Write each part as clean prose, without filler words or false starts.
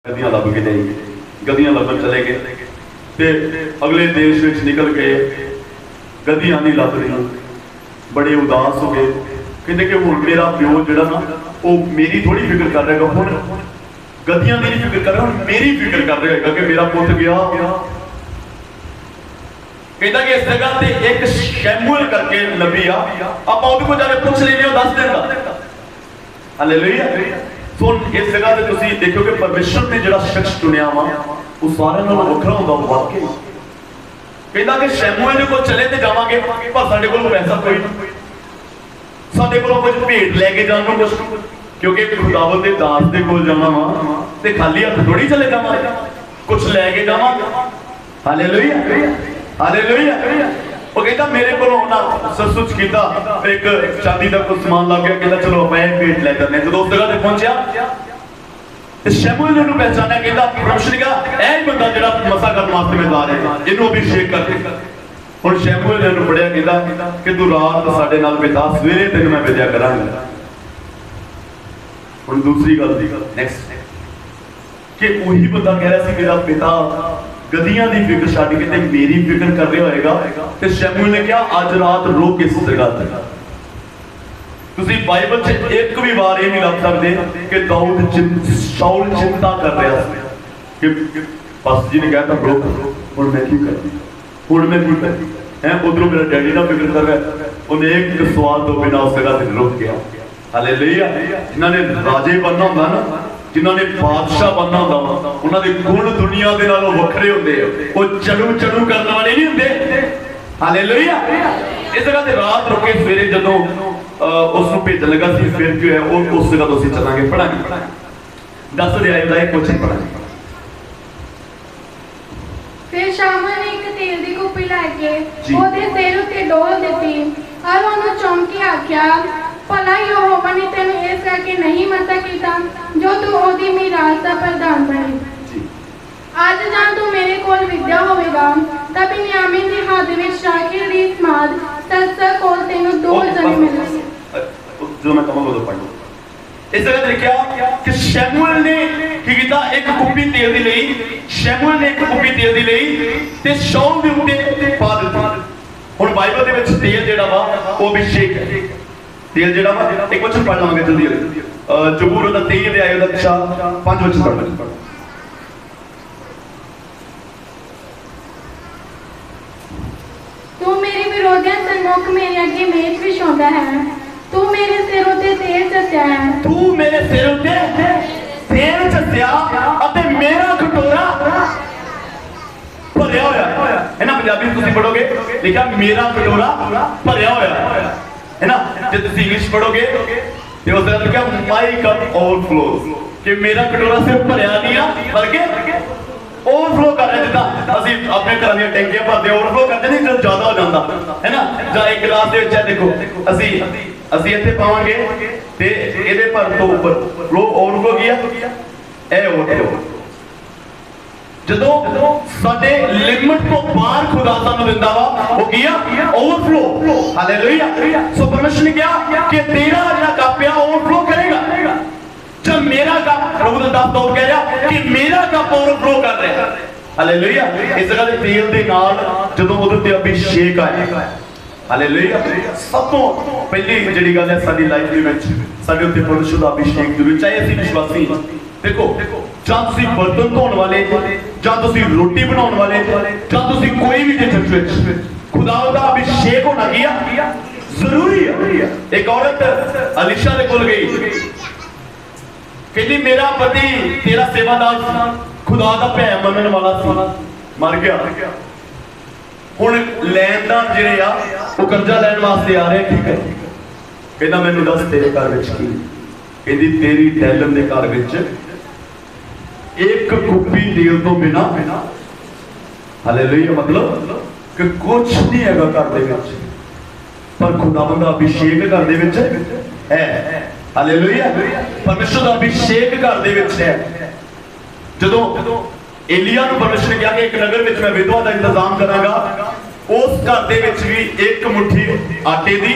गद्दियां लभ के नहीं गद्दियां लभन चले गए ते अगले देश में निकल गए गद्दियां नहीं लभ रही बड़े उदास हो गए कहते कि हुण मेरा प्यो जिहड़ा ना वो मेरी थोड़ी फिक्र कर रहा है हुण गद्दियां दी नहीं फिक्र कर रहा हुण मेरी फिक्र कर रहा है कि मेरा पुत गया कहता कि इस जगह ते एक शैमुएल करके नबी आपां उहदे कोल जाके पूछ लेने दस देगा हालेलुया सुन इस जगह पे तुसी देखो कि परमेश्वर ने जिहड़ा शख्स चुनिया वा वो सारे नालों वखरा हुंदा वाकई कहंदा कि शैमुएल दे कोल चले ते जावांगे पर साडे कोल पैसा कोई नहीं साडे कोल कुछ भेंट लेके जाण नूं कुछ क्योंकि खुदावंद दे दास दे कोल जाना वा ते खाली हत्थ थोड़ी चले जावांगे कुछ लेके जावांगे हालेलुया हालेलुया वो कहता मेरे को सचमुच किया एक चांदी का कुछ सामान ला के कहता चलो मैं भेंट ले जाने जब उस जगह पे पहुंचा शैमुएल ने पहचाना कहता परमेश्वर ने कहा ऐ बंदा जेड़ा मसा करने वास्ते मैं ला रहा है इन्हों अभिषेक कर हुण शैमुएल ने पढ़िया कहता कि तू रात साडे नाल बिता सवेरे तेन मैं विद्या करांगा हुण दूसरी गल नेक्स्ट कि वही बंदा कह रहा सी मेरा पिता गद्दियां दी फिक्र छड्ड के ते मेरी फिक्र कर रहा होएगा ते शैमुएल ने कहा अज रात रुक इस जगह ते तुसी बाइबल च एक भी बार ये नहीं लभ सकदे कि दाऊद शाऊल चिंता कर रहा कि पास्टर जी ने कहता रुक हुण मैं की करदी हुण मैं की करदी है उधरों मेरा डैडी ना फिक्र कर रहा है उन्हें एक सवाल तो बिना उस जगह से रुक गया हालेलुया जिन्होंने राजे बनना होंदा ना जिन्होंने बादशाह बनना होंदा उन्होंने गुण दुनिया के नालों वखरे होंदे वो चढ़ू चढ़ू करने वाले नहीं होंदे हालेलुया इस जगह ते रात रुके सवेरे जदों उसनूं भेजण लगा सी फिर जो है वो उस जगह तो असीं चलांगे पढ़ांगे 10 अध्याय दा एक क्वेश्चन पढ़ांगे फिर शमूएल ने एक तेल दी कुप्पी लैके ओहदे सिर उत्ते डोल दित्ती और ओहनूं चौंकी आख्या भला यहोवा ने तेनू इस करके नहीं मता कीता जो तू ओहदी मीरास दा प्रधान बने अज जां तू मेरे कोल विद्या होवेगा तां बिन्यामीन दी हद विच शाखिर दी समाद सस्सा कोल तेनू दो जने मिलणगे जो मैं कहूंगा वो पढ़ लो इस जगह देखिया कि शैमुएल ने की कीता एक कुप्पी तेल दी लई शैमुएल ने एक कुप्पी तेल दी लई ते शाऊल दे उत्ते पा दित्ती हुण बाइबल दे विच तेल जेड़ा वा वो अभिषेक है तेल जेड़ा वा एक वचन पढ़ लांगे जल्दी जबूर दा 23 अध्याय दा 5 वचन पढ़ तू मेरे विरोधियों सन्मुख मेरे अगे मेज विछाउंदा है तू मेरे सिर उत्ते तेल चस्या है तू मेरे सिर उत्ते तेल चस्या अते मेरा कटोरा भरिया होया है ना पंजाबी तुसी पढ़ोगे लिखा मेरा कटोरा भरिया होया है ना जब तुसी इंग्लिश पढ़ोगे ते उस तरह लिखा माय कप ओवरफ्लोज कि मेरा कटोरा सिर्फ भरिया नहीं है बल्कि ओवरफ्लो कर रहा जिदा असि अपने घर दी टैंकियां भरदे ओवरफ्लो करते नहीं जब ज्यादा हो जाता है ना जा एक गिलास दे विच है देखो असि इत्थे पावांगे ते इहदे भर तो ऊपर फ्लो ओवरफ्लो किया ए ओवरफ्लो जदों साडे लिमिट तो बाहर खुदा सानू दिंदा वा वो किया ओवरफ्लो हालेलुया सो परमेश्वर ने कहा कि तेरा जेड़ा कप है ओवरफ्लो करेगा जब मेरा कप प्रभु दा दास दौड़ कह रहा कि मेरा कप ओवरफ्लो कर रहा है हालेलुया इस जगह दे तेल दे नाल जदों ओदे ते अभिषेक आया हालेलुया सब तो पहली जेड़ी गल है साडी लाइफ दे विच साडे उत्ते परमेश्वर दा अभिषेक जरूरी चाहे असीं विश्वासी देखो जां तुसीं बर्तन धोण वाले जां तुसीं रोटी बनाउण वाले जां तुसीं कोई भी चर्च विच खुदा दा अभिषेक होना किया जरूरी है एक औरत अलीशा दे कोल गई कहती मेरा पति तेरा सेवादार खुदा दा भै मनन वाला सी मर गया हुण लैंदार जिहड़े आ वो कर्जा लैण वास्ते आ रहे ठीक है कहंदा मैनूं दस तेरे घर विच की कहंदी तेरी डैलन दे घर विच एक कुप्पी तेल तो बिना हालेलुया मतलब कि कुछ नहीं हैगा घर दे विच पर खुदावंद दा अभिषेक घर दे विच है हालेलुया परमेश्वर दा अभिषेक घर दे विच है जदों एलिया नूं परमेश्वर ने कहा कि एक नगर विच मैं विधवा दा इंतजाम करांगा उस घर दे विच भी एक मुट्ठी आटे दी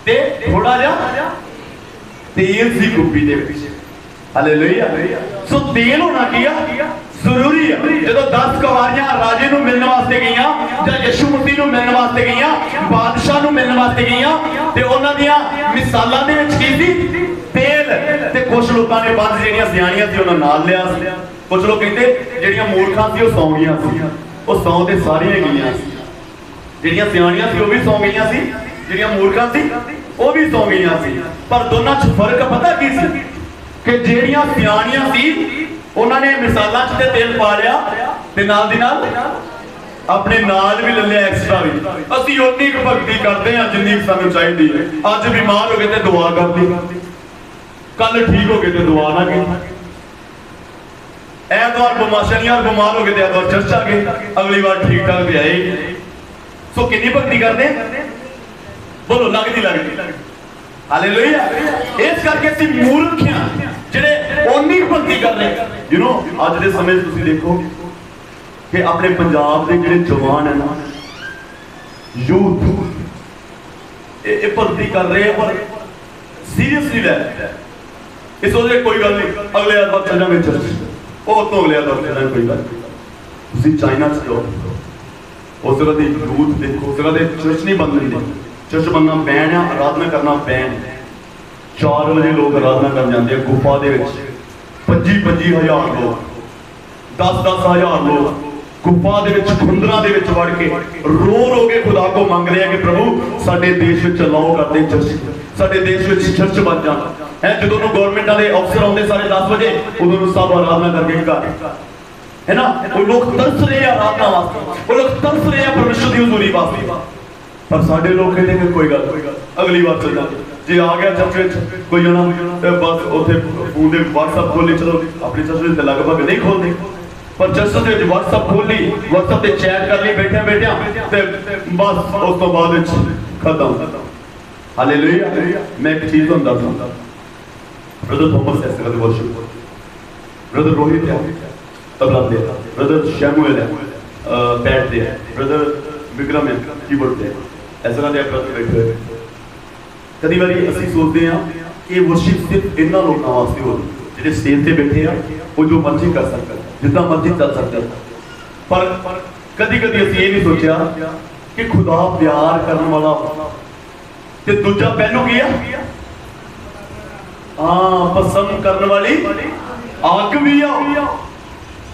ते थोड़ा जिहा तेल सी कुप्पी दे विच हालेलुया सो तेल होना की जरूरी है। जो 10 कुवारियां राजे नूं मिलने वास्ते गईयां जां यीशु मसीह नूं मिलने वास्ते गईयां, बादशाह नूं मिलने वास्ते गईयां, ते उन्हां दियां मिसालां दे विच की सी तेल। ते कुछ लोकां ने 5 ਜਿਹੜੀਆਂ ਸਿਆਣੀਆਂ ਸੀ ਉਹਨਾਂ ਨਾਲ ਲਿਆ ਸੀ। कुछ लोग कहते ਜਿਹੜੀਆਂ मूर्खां सी ਉਹ सौ गईयां सी। ਉਹ 100 ਤੇ ਸਾਰੀਆਂ ਗਈਆਂ ਸੀ। ਜਿਹੜੀਆਂ ਸਿਆਣੀਆਂ ਸੀ ਉਹ ਵੀ ਸੌ ਗਈਆਂ ਸੀ, ਜਿਹੜੀਆਂ ਮੂਰਖਾਂ ਸੀ ਉਹ ਵੀ ਸੌ ਗਈਆਂ ਸੀ। ਪਰ ਦੋਨਾਂ 'ਚ ਫਰਕ ਪਤਾ ਕੀ ਸੀ ਕਿ ਜਿਹੜੀਆਂ ਸਿਆਣੀਆਂ ਸੀ ਉਹਨਾਂ ਨੇ ਮਿਸਾਲਾਂ 'ਚ ਤੇ ਤੇਲ ਪਾ ਲਿਆ ਤੇ ਨਾਲ ਦੀ ਨਾਲ ਆਪਣੇ ਨਾਲ ਵੀ ਲੈ ਲਿਆ ਐਕਸਟਰਾ ਵੀ। ਅਸੀਂ ਉਨੀ ਕੁ ਭਗਤੀ ਕਰਦੇ ਹਾਂ ਜਿੰਨੀ ਸਾਨੂੰ ਚਾਹੀਦੀ ਹੈ। ਅੱਜ ਬਿਮਾਰ ਹੋ ਗਏ ਤੇ ਦੁਆ ਕਰ ਲਈ, ਕੱਲ ਠੀਕ ਹੋ ਗਏ ਤੇ ਦੁਆ ਨਾ ਕੀਤੀ। ਐਤਵਾਰ ਸ਼ਨੀਵਾਰ ਬਿਮਾਰ ਹੋ ਗਏ ਤੇ ਐਤਵਾਰ ਚਰਚ ਆ ਗਏ, ਅਗਲੀ ਵਾਰ ਠੀਕ ਠਾਕ ਤੇ ਆਏ। सो कितनी भक्ति करते बोलो, लगती हालेलुया। इस करके ਅਸੀਂ ਮੂਰਖ ਹਾਂ ਜਿਹੜੇ ਓਨੀ ਭਗਤੀ ਕਰ ਰਹੇ। ਯੂ نو ਅੱਜ ਦੇ ਸਮੇਂ ਤੁਸੀਂ ਦੇਖੋ ਕਿ ਆਪਣੇ ਪੰਜਾਬ ਦੇ ਜਿਹੜੇ ਜਵਾਨ ਹੈ ਨਾ, ਯੂਥ, ਇਹ ਭਗਤੀ ਕਰ ਰਹੇ ਆ ਪਰ ਸੀਰੀਅਸਲੀ ਲੈ ਇਹ ਸੋਚਦੇ ਕੋਈ ਗੱਲ ਨਹੀਂ ਅਗਲੇ ਐਤਵਾਰ ਚੱਲਾਂਗੇ ਚਰਚ, ਉਹ ਤੋਂ ਅਗਲੇ ਐਤਵਾਰ ਚੱਲਾਂਗੇ ਕੋਈ ਗੱਲ ਨਹੀਂ। ਤੁਸੀਂ ਚਾਈਨਾ 'ਚ ਜਾਓ, उस जगह के यूथ देखो, उस जगह के चर्च नहीं बंद होंगे। चर्च बनना बैन है, आराधना करना बैन। 4 बजे लोग आराधना कर जाते हैं गुफा के 25-25 हज़ार लोग, 10-10 हज़ार लोग गुफा के खुंदरा के वड़ के रो के खुदा को मंग रहे हैं कि प्रभु साडे देश में अलाउ करते चर्च, साडे देश में चर्च बन जाए है। जो गवर्नमेंट वाले अफसर आते 10:30 बजे उन्होंने सब आराधना करके घर है ना, वो लोग तरस रहे हैं आराधना वास्ते, वो लोग तरस रहे हैं परमेश्वर की हुजूरी वास्ते। पर साडे लोग कहते हैं कोई गल अगली बार चल जाए जे आ गया चर्च कोई जना बस उथे फोन दे WhatsApp खोली, चलो अपने चर्च में लगभग नहीं खोलते, पर चर्च दे WhatsApp खोल ली, WhatsApp ते चैट कर ली बैठे बैठे ते बस उस तो बाद खत्म। हालेलुया। मैं एक चीज तुहानू दसदा, ब्रदर थॉमस ऐसे करदे वर्शिप, ब्रदर रोहित है तबला दे, ब्रदर शैमुएल है बैट दे, ब्रदर विक्रम है कीबोर्ड दे, ऐसा ना दे ब्रदर बैठे हुए। कई बार ਅਸੀਂ सोचते हैं कि वर्शिप सिर्फ इन्हां लोगों वास्ते हो ਜਿਹੜੇ स्टेज ਤੇ बैठे हैं, वो जो मर्जी कर सकते हैं, जितना मर्जी चल सकते हैं। पर कभी कभी ਅਸੀਂ ਇਹ नहीं सोचा कि खुदा प्यार करने वाला ते दूजा पहलू की है पसंद करने वाली आग भी है।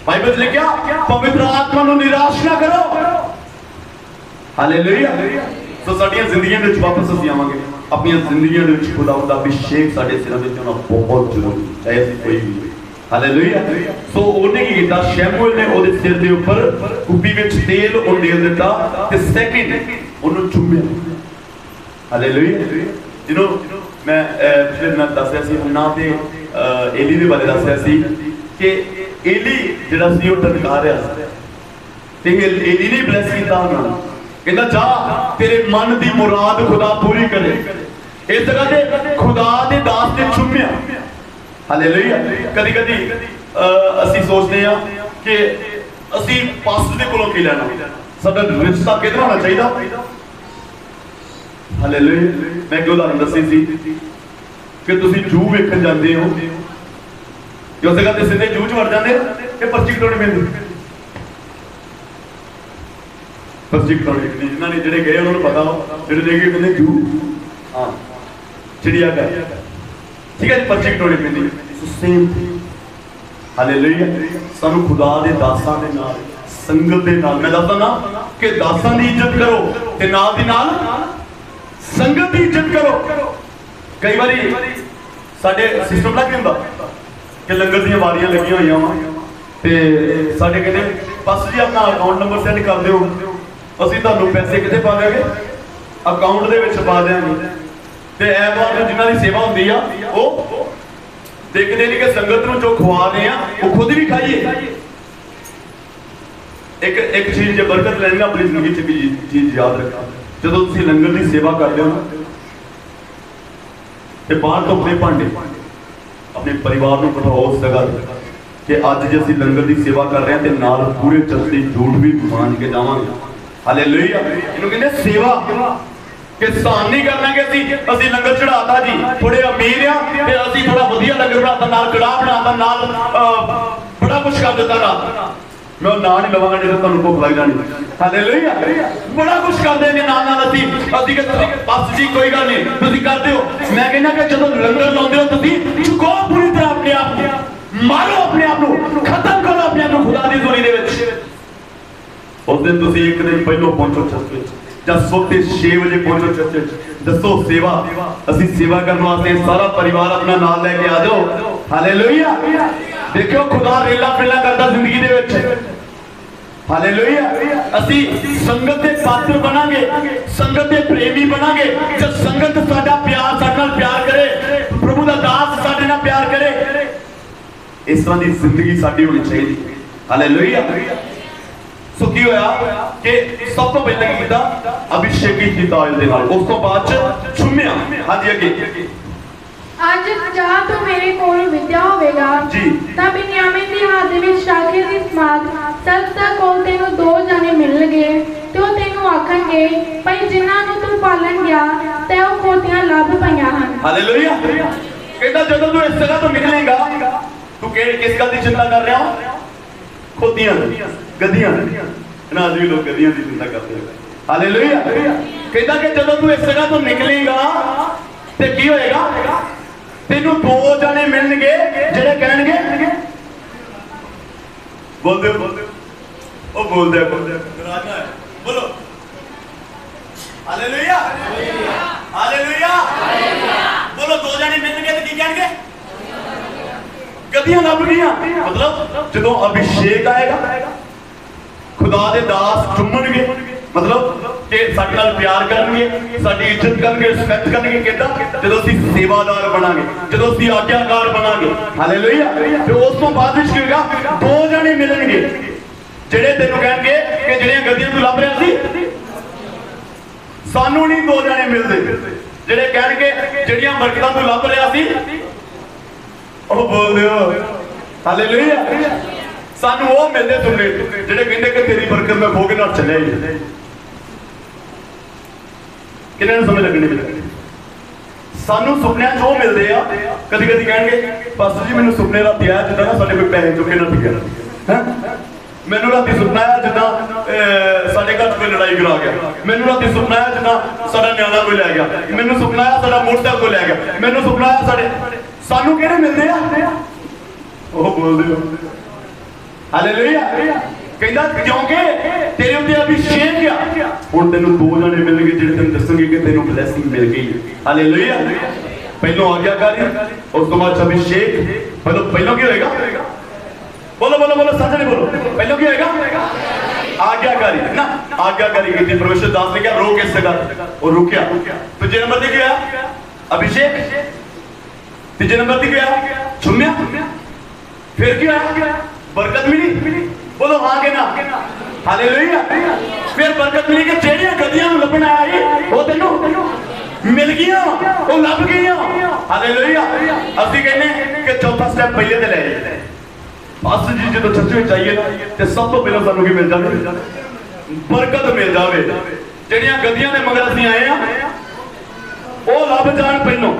बाइबल लिखा पवित्र आत्मा को निराश ना करो। हालेलुया। सो साडियां जिंदगियां विच वापस ਅਸੀਂ आवांगे, अपनी जिंदगियां दे विच खुदा दा अभिषेक साडे सिरां विच होना बहुत जरूरी, चाहे ਅਸੀਂ कोई भी। हालेलुया। सो ਉਹਨੇ ਕੀ ਕੀਤਾ, ਸ਼ੈਮੂएल ਨੇ ਉਹਦੇ ਸਿਰ ਦੇ ਉੱਪਰ ਕੁੱਪੀ ਵਿੱਚ ਤੇਲ ਉਡੇਲ ਦਿੱਤਾ ਤੇ ਸੈਕਿੰਡ ਉਹਨੂੰ ਚੁੰਮਿਆ। ਹਾਲੇਲੂਇਆ। ਜਿਹਨੂੰ ਮੈਂ ਪਿਛਲੇ ਦਿਨਾਂ ਦੱਸਿਆ ਸੀ ਨਾ ਤੇ ਏਲੀ ਦੇ ਬਾਰੇ ਦੱਸਿਆ ਸੀ ਕਿ ਏਲੀ ਜਿਹੜਾ ਸੀ ਉਹ ਟਟਕਾ ਰਿਹਾ ਸੀ ਤੇ ਏਲੀ ਨੇ ਬਲੈਸ ਕੀਤਾ ਉਹਨਾਂ ਨੂੰ, ਕਹਿੰਦਾ ਜਾ ਤੇਰੇ ਮਨ ਦੀ ਮੁਰਾਦ ਖੁਦਾ ਪੂਰੀ ਕਰੇ। ਇਸ ਜਗ੍ਹਾ ਤੇ ਖੁਦਾ ਦੇ ਦਾਸ ਨੇ ਚੁੰਮਿਆ। ਹਾਲੇਲੂਇਆ। ਕਦੀ ਕਦੀ ਅਸੀਂ ਸੋਚਦੇ ਹਾਂ ਕਿ ਅਸੀਂ ਪਾਸਟਰ ਦੇ ਕੋਲੋਂ ਕੀ ਲੈਣਾ, ਸਾਡਾ ਰਿਸ਼ਤਾ ਕਿਹਦੇ ਨਾਲ ਹੋਣਾ ਚਾਹੀਦਾ। ਹਾਲੇਲੂਇਆ। मैं एक उदाहरण दसी सी कि तुसी जू वेखण जांदे हो कि उस जगह ते सीधे जू च वड़ जांदे कि पर्ची कटाउणी पैंदी, पर्ची कटाउणी पैंदी। जिन्हां ने जिहड़े गए उन्हां नूं पता, जिहड़े नहीं गए कहंदे जू हां चिड़ियाघर, ठीक है जी, पर्ची कटाउणी पैंदी। Same hallelujah. सानूं खुदा दे दासां दे नाल संगत दे नाल मैं दसदा ना कि दासां दी इज्जत करो ते नाल दी नाल संगत की इज्जत करो। कई बार साडे सिस्टम लग जाता कि लंगर दी वारियां लगी हुई ते साडे कहते बस जी अपना अकाउंट नंबर सेंड कर दो, असीं तुहानूं पैसे कित्थे पा देंगे, अकाउंट दे विच पा देंगे। ते ऐतवार नूं जिन्हां दी सेवा हुंदी आ वो देखते नहीं कि संगत नूं जो खवा रहे हैं वो खुद भी खाइए। एक चीज जो बरकत लैनी अपनी जिंदगी च भी चीज याद रखा, जो तुम लंगर की सेवा करते हो ना तो बाहर तो अपने भांडे अपने परिवार को बिठाओ उस जगह कि अज जो असं लंगर की सेवा कर रहे हैं तो नाल पूरे चर्च की झूठ भी मांझ के जावांगे। हालेलुया। इन्हों कहते सेवा कि साम नहीं करना कि असी लंगर चढ़ाता जी थोड़े अमीर आ ते असी थोड़ा वधिया लंगर बनाता नाल कड़ाह बनाता नाल बड़ा कुछ कर दिता रात मैं ना नहीं लवांगा जो तुहानू भुख लग जानी हालेलुया बड़ा कुछ करते हैं नाल नाल असी बस जी कोई गल नहीं तुसीं करदे हो मैं कहना कि जदों लंगर लाउंदे हो तुसीं चुको पूरी तरह अपने आप को मारो अपने आप को खत्म करो अपने आप को खुदा दी जोड़ी दे विच उस दिन तुसीं एक दिन पहलों पहुंचो चर्च विच जब सोते 6 बजे पहुंचो चर्च दसो सेवा असी सेवा करने वास्ते सारा परिवार अपना नाल लेके आ जाओ हालेलुया देखो खुदा रेला फेला करता जिंदगी दे विच हालेलुया असी संगत के पात्र बनांगे संगत के प्रेमी बनांगे जब संगत साडा प्यार साडे नाल प्यार करे प्रभु दा दास साडे नाल प्यार करे इस तरह की जिंदगी साडी होनी चाहिए हालेलुया सो की होया कि सब तो पहले की कीता अभिषेक कीता ऑयल दे नाल उस तो बाद च छुम्या हां जी अगे ਅੱਜ ਜਾ ਤੂੰ ਮੇਰੇ ਕੋਲ ਵਿਦਿਆ ਹੋਵੇਗਾ ਜੀ ਤਾਂ ਬਿਨਿਆਮੀਨ ਦੀ ਹੱਦ ਵਿੱਚ ਸ਼ਾਖੇ ਦੀ ਸਮਾਦ ਸਬਦਾ ਕੋਲ ਤੈਨੂੰ ਦੋ ਜਾਣੇ ਮਿਲਣਗੇ ਤੇ ਉਹ ਤੈਨੂੰ ਆਖਣਗੇ ਭਈ ਜਿਨ੍ਹਾਂ ਨੂੰ ਤੂੰ ਪਾਲਣ ਗਿਆ ਤੇ ਉਹ ਖੋਤੀਆਂ ਲੱਭ ਪਈਆਂ ਹਨ ਹਾਲੇਲੂਇਆ ਕਹਿੰਦਾ ਜਦੋਂ ਤੂੰ ਇਸ ਜਗ੍ਹਾ ਤੋਂ ਨਿਕਲੇਗਾ ਤੂੰ ਕਿਸ ਗੱਲ ਦੀ ਚਿੰਤਾ ਕਰ ਰਿਹਾ ਹੋ ਖੋਤੀਆਂ ਗਧੀਆਂ ਨਾ ਜੀ ਲੋਕ ਗਧੀਆਂ ਦੀ ਚਿੰਤਾ ਕਰਦੇ ਹਨ ਹਾਲੇਲੂਇਆ ਕਹਿੰਦਾ ਕਿ ਜਦੋਂ ਤੂੰ ਇਸ ਜਗ੍ਹਾ ਤੋਂ ਨਿਕਲੇਗਾ ਤੇ ਕੀ ਹੋਏਗਾ तेनू दो जाने मिलणगे जेड़े कहणगे बोल दे ओ बोल दे राजा है बोलो हालेलुया हालेलुया बोलो दो जाने मिलणगे ते की कहणगे गधियां लभ गईयां मतलब जदों अभिषेक आएगा खुदा दे दास चुम्मणगे मतलब कि साडे नाल प्यार करनगे साडी इज्जत करनगे रिस्पेक्ट करनगे किदां जदों असीं सेवादार बनांगे जदों असीं आज्ञाकार बनांगे हालेलुया ते उस तो बाद विच की होगा दो जने मिलणगे जेड़े तैनूं कहणगे कि जेड़ियां गद्दियां तूं लभ रिहा सी सानू नहीं दो जने मिलदे जेड़े कहणगे जेड़ियां बरकतां तूं लभ रिहा सी ओ बोल दिओ हालेलुया सानू वो मिलदे सुनने जेड़े कहंदे कि तेरी बरकत मैं खो के नाल चले ही किन्ने समझ लगनी सानू सुपनिया चो मिलते हैं कदी कदी कहेंगे पास्टर जी मैंने सुपने रात आया जिदा ना साडे कोई पैसे चुके ना पिया मैनू राती सुपना आया जिदा साडे घर कोई लड़ाई करा गया मैनू राती सुपना आया जिदा साडा न्याणा कोई लै गया मैनू सुपना आया साडा मोटरसाइकिल कोई लै गया मैनू सुपना आया साडे सानू किहड़े मिलते हैं ओ बोल दे हालेलुया कहंदा क्योंकि तेरे उत्ते अभिषेक आ हुण तैनूं दो जने मिलणगे जेड़े तैनूं दसणगे कि तैनूं ब्लेसिंग मिल गई हालेलुया पहलों आज्ञाकारी उस तो बाद अभिषेक पहलों की होएगा बोलो बोलो बोलो सच नहीं बोलो पहलों की होएगा आज्ञाकारी ना आज्ञाकारी की परमेश्वर दास ने क्या रोक इस जगह और रुकिया दूजे नंबर ते क्या अभिषेक तीजे नंबर ते क्या छुम्या फिर क्या बरकत मिली बोलो हाँ के ना हालेलुया फिर बरकत मिली कि जेड़ियां गद्दियां नूं लभण आया वो तैनूं मिल गईयां वो लभ गईयां हालेलुया असि कहने कि चौथा स्टेप पहले ते ले जाए पास्टर जी जो चर्च में चाहिए ना ते सब तो पहले सानू की मिल जावे बरकत मिल जावे जेड़ियां गद्दियां दे मगर असि आए हां वो लभ जाण पहलों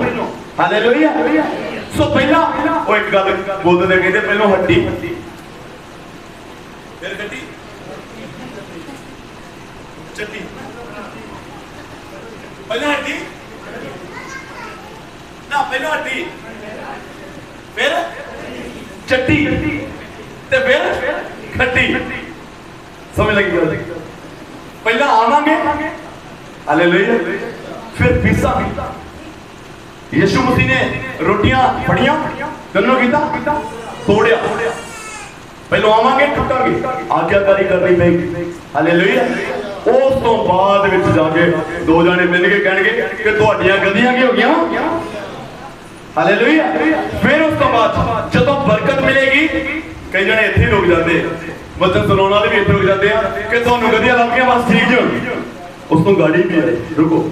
हालेलुया सो पहला वो एक गल बोलदे ने कहंदे पहलों हड्डी फिर गड्डी चट्टी पहले हड्डी ना पहले हड्डी फिर चट्टी ते फिर खट्टी समझ लगी गल पहला आवांगे हालेलुया फिर पीसा यीशु मसीह ने रोटियां फड़ियां दोनों कीता तोड़िया पहले आवांगे टुटांगे आज्ञाकारी करनी पेगी हालेलुया उस तो बाद विच जाके दो जने मिल के कहणगे कि तुहाडियां गद्दियां की हो गईयां हालेलुया फिर उस तो बाद जदों बरकत मिलेगी कई जने इत्थे रुक जाते वचन सुनाउण वाले भी इत्थे रुक जाते हैं कि तुहानूं गद्दियां लभ गईयां बस ठीक जो उस तो गाड़ी भी है रुको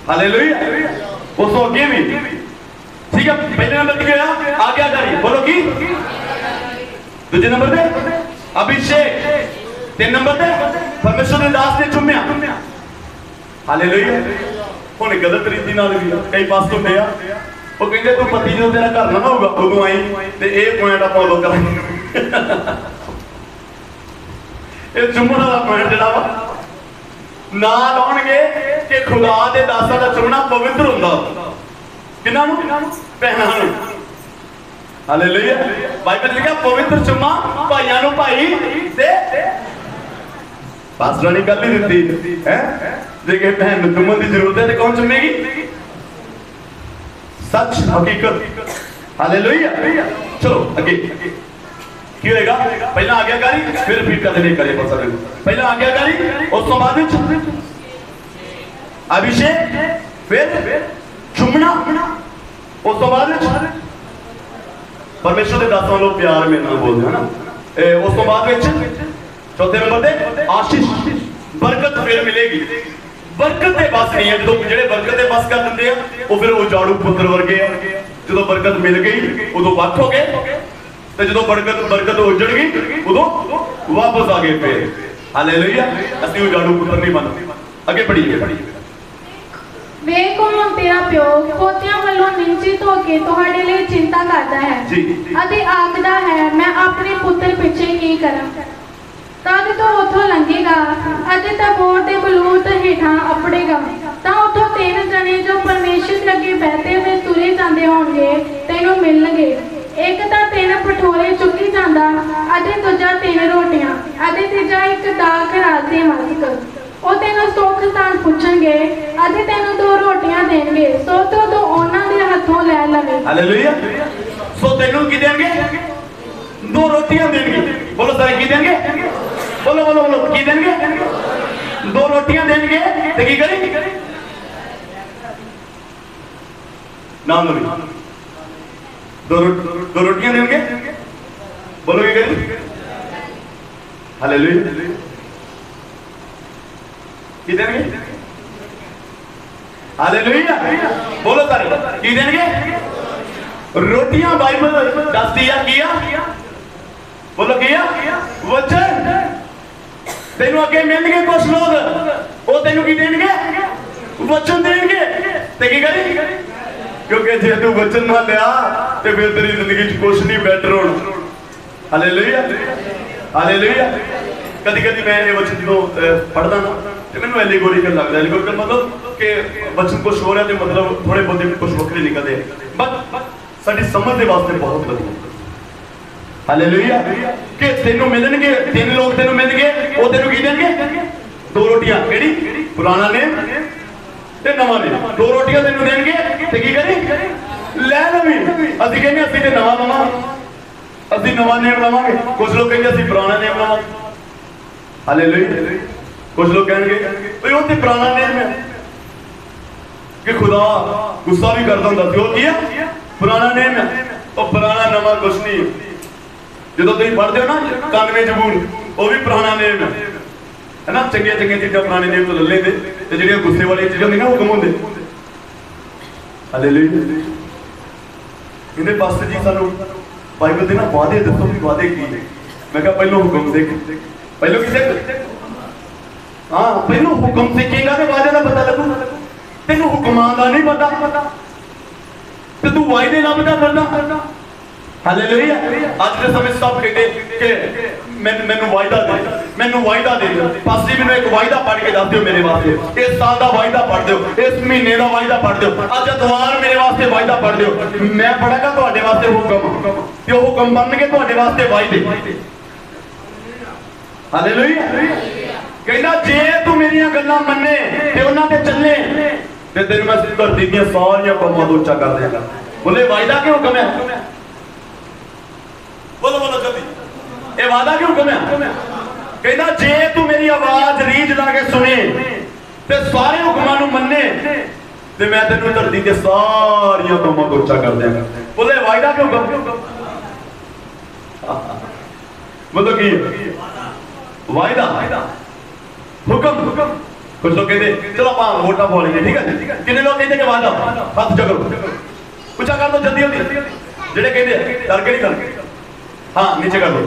हालेलुया उस तो अगे भी ठीक है पहले नंबर की होया आज्ञाकारी बोलो की दूजे नंबर पे अभिषेक तीन नंबर पे परमेश्वर ने दास ने चुम्या हालेलुया ਹੁਣ गलत रीति नाल भी कई पास होंगे आ वो कहते तू पति जो तेरा घर ना होगा उदों आई तो ये पॉइंट आप उदों करांगे ये चुम्मण वाला पॉइंट जिहड़ा वा ना लाउणगे कि खुदा दे दासां दा चुम्मना पवित्र हुंदा किन्हां नूं भैणां नूं हालेलुया बाइबल लिखा पवित्र चुम्मा भाइयां नूं भाई ते पास्टर ने गल ही दित्ती है जे कि भैन नूं चुम्मण दी जरूरत है तो कौन चुम्मेगी सच हकीकत हालेलुया चलो आगे की होएगा पहला आज्ञाकारी फिर रिपीट कर देने करे बस पहला आज्ञाकारी उस तो बाद अभिषेक फिर चुम्मना उस तो बाद परमेश्वर के दासां लोग प्यार में ना बोलते हैं ना उस तो बाद चौथे नंबर पे आशीष बरकत फिर मिलेगी बरकत दे बस नहीं है जो जेडे बरकत दे बस कर दिंदे आ वो फिर उजाड़ू पुत्र वर्गे आ जो बरकत मिल गई उदों वक् हो गए ते जो बरकत उजड़ गई उदों वापस आ गए फिर हालेलुया असली उजाड़ू पुत्र नहीं बन आगे बढ़िए ਵੇਖੋ ਹੁਣ ਤੇਰਾ ਪਿਓ ਪੋਤਿਆਂ ਵੱਲੋਂ ਨਿੰਚਿਤ ਹੋ ਕੇ ਤੁਹਾਡੇ ਲਈ ਚਿੰਤਾ ਕਰਦਾ ਹੈ ਅਤੇ ਆਖਦਾ ਹੈ ਮੈਂ ਆਪਣੇ ਪੁੱਤਰ ਪਿੱਛੇ ਕੀ ਕਰਾਂ ਤਦ ਤੋਂ ਉਥੋਂ ਲੰਘੇਗਾ ਅਤੇ ਤਬੋਰ ਦੇ ਬਲੂਤ ਹੇਠਾਂ ਅਪੜੇਗਾ ਤਾਂ ਉਥੋਂ ਤਿੰਨ ਜਣੇ ਜੋ ਪਰਮੇਸ਼ਰ ਦੇ ਅੱਗੇ ਬੈਠੇ ਹੋਏ ਤੁਰੇ ਜਾਂਦੇ ਹੋਣਗੇ ਤੈਨੂੰ ਮਿਲਣਗੇ ਇੱਕ ਤਾਂ ਤਿੰਨ ਪਠੋਰੇ ਚੁੱਕੀ ਜਾਂਦਾ ਅਤੇ ਦੂਜਾ ਤਿੰਨ ਰੋਟੀਆਂ ਅਤੇ ਤੀਜਾ ਇੱਕ ਦਾਖ ਰਾਜੇ ਮਸਕ ਉਹ ਤੈਨੂੰ ਸੁੱਖ ਸਥਾਨ ਪੁੱਛਣਗੇ ਅਤੇ ਤੈਨੂੰ ਦੋ ਰੋਟੀਆਂ ਦੇਣਗੇ ਸੋ ਤੂੰ ਉਹਨਾਂ ਦੇ ਹੱਥੋਂ ਲੈ ਲਵੇਂ ਹਾਲੇਲੂਇਆ ਸੋ ਤੈਨੂੰ ਕੀ ਦੇਣਗੇ ਦੋ ਰੋਟੀਆਂ ਦੇਣਗੇ ਬੋਲੋ ਸਾਰੇ ਕੀ ਦੇਣਗੇ बोलो बोलो बोलो की देंगे दो रोटियां देंगे तो की करेंगे नाम लो दो रोटियां देंगे बोलो की करेंगे हालेलुया की देंगे हालेलुया बोलो सारे की देंगे रोटियां बाइबल दसती है किया बोलो किया वचन तेनू अगे मिलने कुछ लोग वो तेनू की देंगे वचन देंगे ते की करी क्योंकि जे तू वचन ना लिया ते फिर तेरी जिंदगी च कुछ नहीं बेटर होना हालेलुया हालेलुया कदी कदी मैं ये वचन जो पढ़दा ना ते मैनू एलिगोरिकल लगदा एलिगोरिकल मतलब कि वचन कुछ हो रहा ते मतलब थोड़े बहुते कुछ वखरे निकलदे बट साडी समझ दे वास्ते बहुत वधिया हालेलुया कि तेनू मिलणगे तीन लोग तेनू मिलणगे वो तेनू की देंगे दो रोटियां केड़ी पुराना नेम ते नवा नेम दो रोटियां तेनू देंगे ते की करी ले लवी असि कहने असि ते नवा नवा असि नवा नेम लवांगे कुछ लोग कहेंगे असि पुराना नेम लवांगे हालेलुया कुछ लोग कहेंगे भाई वो ते पुराना नेम है कि खुदा गुस्सा भी करता हुंदा सी वो किया पुराना नेम है और पुराना नवा कुछ नहीं जो तुम पढ़ते हो ना 91 जबूर वो भी पुराना नेम है ना चंगिया चंगिया चीज़ां पुराने नेम तो ले लेंदे ते जिहड़ियां गुस्से वाली चीज़ां होंदियां ना हुक्म होंदे हालेलुया इहदे पास्टर जी सानू बाइबल दे ना वादे दसो भी वादे की मैं कहा पहलो हुक्म देख पहलो की देख हां पहलो हुक्म सीखेगा ते वादे दा पता लगू तेनू हुक्मां दा नहीं पता ते तू वायदे लभदा फिरदा हालेलुया आज के समय सब कहते कि मैनू वायदा दे पास्टर जी मैनू एक वायदा पढ़ के दस दिओ मेरे वास्ते इस साल दा वायदा पढ़ दिओ इस महीने दा वायदा पढ़ दिओ अज इतवार मेरे वास्ते वायदा पढ़ दिओ मैं पढ़ागा तुहाडे वास्ते हुक्म ते हुक्म बनणगे तुहाडे वास्ते वायदे हालेलुया कहंदा जे तू मेरियां गल्लां मन्ने ते उन्हां ते चले ते तेनू मैं धरती दीयां सारियां कौमां तो उच्चा कर देंगा बोले वायदा के हुक्म है बोलो बोलो जल्दी ये वादा क्यों हुक्म है कहता जे तू मेरी आवाज रीझ ला के सुने ते सारे हुक्मां नूं मन्ने ते मैं तेनू धरती ते सारियां कौमां तो उच्चा कर देंगा बोले वायदा क्यों हुक्म मतलब की वायदा हुक्म कुछ लोग कहते चलो आप वोटा पा लेंगे ठीक है कितने लोग कहते कि वादा हाथ ऊंचा करो ऊंचा कर दो जल्दी जल्दी जेडे कहते करके नहीं कर हाँ नीचे कर दो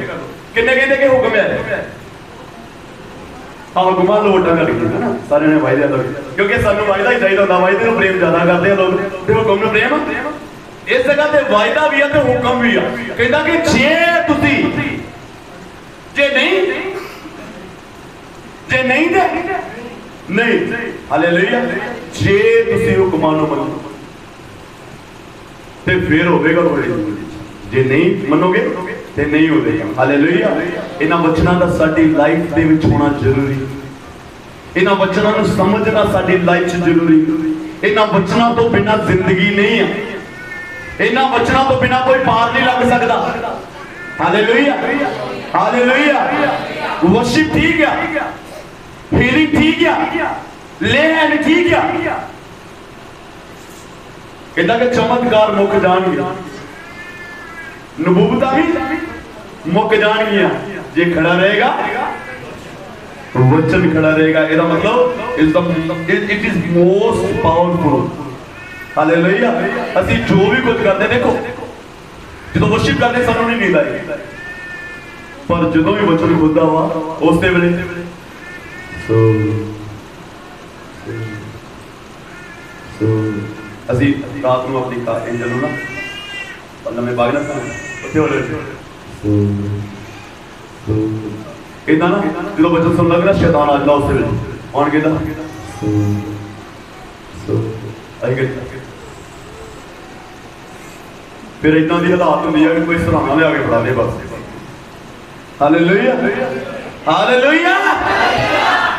कितने कहते कि हुक्म है हाँ हुक्मां लो वोटां घट गई है ना सारे ने वायदे लो क्योंकि सानू वायदा ही चाहिए होता वायदे नूं प्रेम ज्यादा करते हैं लोग ते हुक्म नूं प्रेम इस जगह ते वायदा भी है ते हुक्म भी है कहंदा कि जे तुसी जे नहीं ते नहीं हालेलुया जे तुसी हुक्मां नूं मनो ते फिर होवेगा बड़ी जे नहीं मनोगे ते नहीं होवेगा हालेलुया इन्हां वचनां दा साडी लाइफ दे विच होना जरूरी इन्हां वचनां नूं समझना साडी लाइफ च जरूरी इन्हां वचनां तो बिना जिंदगी नहीं है इन्हां वचनां तो बिना कोई पार नहीं लग सकदा हालेलुया हालेलुया वर्शिप ठीक है हीलिंग ठीक है ले हैंड ठीक है कहता कि चमत्कार मुक जाएंगे नबूवतां भी मुक जाएंगियां जे खड़ा रहेगा वचन खड़ा रहेगा ਇਹਦਾ मतलब it is most powerful hallelujah ਅਸੀਂ जो भी कुछ करते देखो ਜਦੋਂ ਵਰਸ਼ਿਪ ਕਰਦੇ ਸਾਨੂੰ ਨਹੀਂ ਨੀਂਦ ਆਈ ਪਰ ਜਦੋਂ ਵੀ ਵਚਨ ਖੁੱਲਦਾ ਵਾ ਉਸੇ ਵੇਲੇ ਸੋ ਅਸੀਂ ਰਾਤ ਨੂੰ ਆਪਣੀ ਐਂਜਲ ਨੂੰ ਨਾ ਲੰਮੇ ਬਾਗ ਨਾ ਉੱਥੇ ਹੋ ਰਹੇ ਇਦਾਂ ਨਾ ਜਦੋਂ ਵਚਨ ਸੁਣ ਲੱਗਦਾ ਸ਼ੈਤਾਨ ਆ ਜਾਂਦਾ ਉਸੇ ਵੇਲੇ ਆਉਣ ਕਹਿੰਦਾ ਆਈ ਕਹਿੰਦਾ फिर इतना की हालात होंगी है कि कोई सराहना लिया के फड़ा दे बस हालेलुया हालेलुया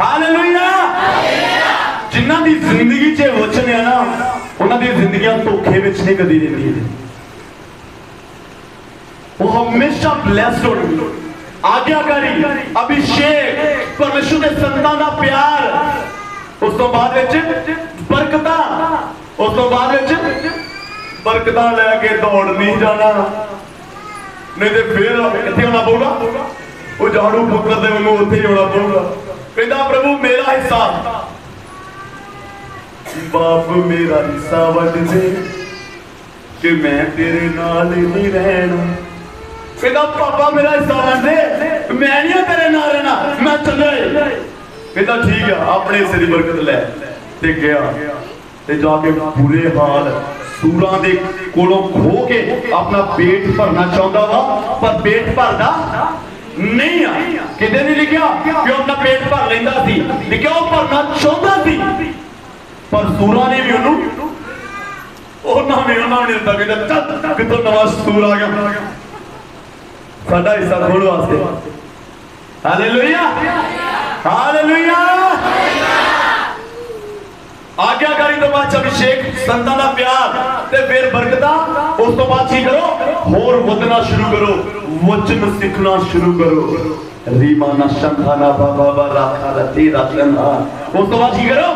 हालेलुया जिन्हां दी जिंदगी च वचन है ना उन्हां दी जिंदगियां धोखे विच नहीं कदी रहिंदी वो हमेशा ब्लेस्ड होंगे आज्ञाकारी अभिषेक परमेश्वर के संतां दा प्यार उस तो बाद विच बरकतां उस तो बाद विच बरकतां लैके दौड़ नहीं जाना नहीं तो फिर इत्थे होना पऊगा वो झाड़ू फुकर दे वांगू उत्थे ही होना पऊगा कहंदा प्रभु मेरा हिस्सा बाप मेरा हिस्सा वट दे कि मैं तेरे नाल नहीं रहना कहंदा पापा मेरा हिस्सा वट दे मैं नहीं तेरे नाल रहना मैं चले कहंदा ठीक है अपने हिस्से दी बरकत लै ते गया ते जाके बुरे हाल सूरां दे कोलों खो के अपना पेट भरना चाहता वा पर पेट भरदा नहीं आ किते नहीं लिखा कि अपना पेट भर लेंदा सी लिखा वो भरना चाहता सी पर सूरां ने भी उन्होंने दिता कहता कितों नवा सूर आ गया साडा हिस्सा खोल वास्ते हालेलुया हालेलुया आज्ञाकारी तो बाद अभिषेक संतां दा प्यार ते फिर बरकतां उस तो बाद की करो होर वधना शुरू करो वचन सीखना शुरू करो रीमाना शंखाना बाबा राखा रती रखना उस तो बाद की करो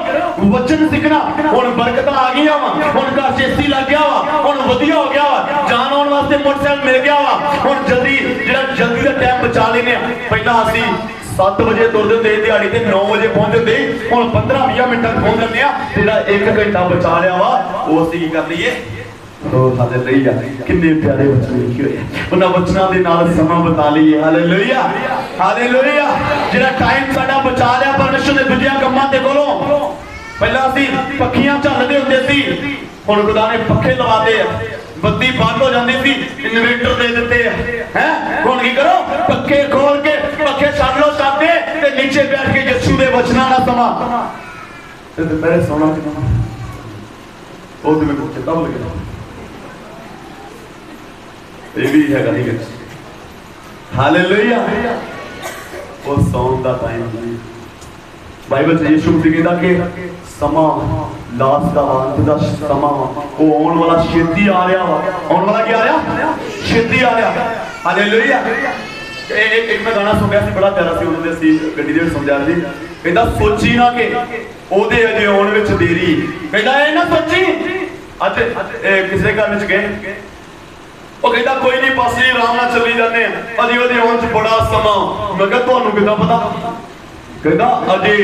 वचन सीखना हुण बरकतां आ गईयां वा हुण घर चेसी लग गया वा हुण वधिया हो गया वा जान आउण वास्ते मोटरसाइकिल मिल गया वा हुण जल्दी जेड़ा जल्दी दा टाइम बचा लेने पहला असीं 7 बजे तुरदे होंदे दिहाड़ी ते 9 बजे पहुंचदे होंदे हुण 15-20 मिनटां पहुंच जंदे आ जेड़ा 1 घंटा बचा लिया वा वो असीं की कर लईए तो हालेलुया कितने प्यारे वचन लिखे हुए उन्हां वचनां दे नाल समां बिता लईए हालेलुया हालेलुया जेड़ा टाइम साडा बचा लिया परमेश्वर दे दूजियां कम्मां ते कोलों पहला असीं पक्खियां झलदे हुंदे सी हुण खुदा ने पक्खे लवाते बत्ती बंद हो जाती थी इन्वेटर दे देते हैं हुण की करो पक्खे खोल के पक्खे छड्ड लो साडे ते नीचे बैठ के यीशु दे वचनां दा समा ते दुपहरे सोना ओ ते मैं चेता भुल गया ये भी है नहीं हालेलुया वो सौन दा टाइम बाइबल च यीशु मसीह कहंदा कि समा लास्ट का अंत दा समा वो आने वाला छेती आ रहा वा आने वाला क्या आ रहा छेती आ रहा हालेलुया एक मैं गाना सुन रहा सी बड़ा प्यारा सी उन्होंने सी गड्डी दे समझा रही कहंदा सोची ना कि ओदे अजे आउण विच देरी कहंदा ए ना सोची अज किसी घर विच गए ਉਹ ਕਹਿੰਦਾ ਕੋਈ ਨਹੀਂ ਪਾਸੇ ਆਰਾਮ ਨਾਲ ਚੱਲੀ ਜਾਂਦੇ ਆ ਅਜੇ ਉਹਦੇ ਆਉਣ ਚ ਬੜਾ ਸਮਾਂ ਮੈਂ ਕਿਹਾ ਤੁਹਾਨੂੰ ਕਿੱਦਾਂ ਪਤਾ ਕਹਿੰਦਾ ਅਜੇ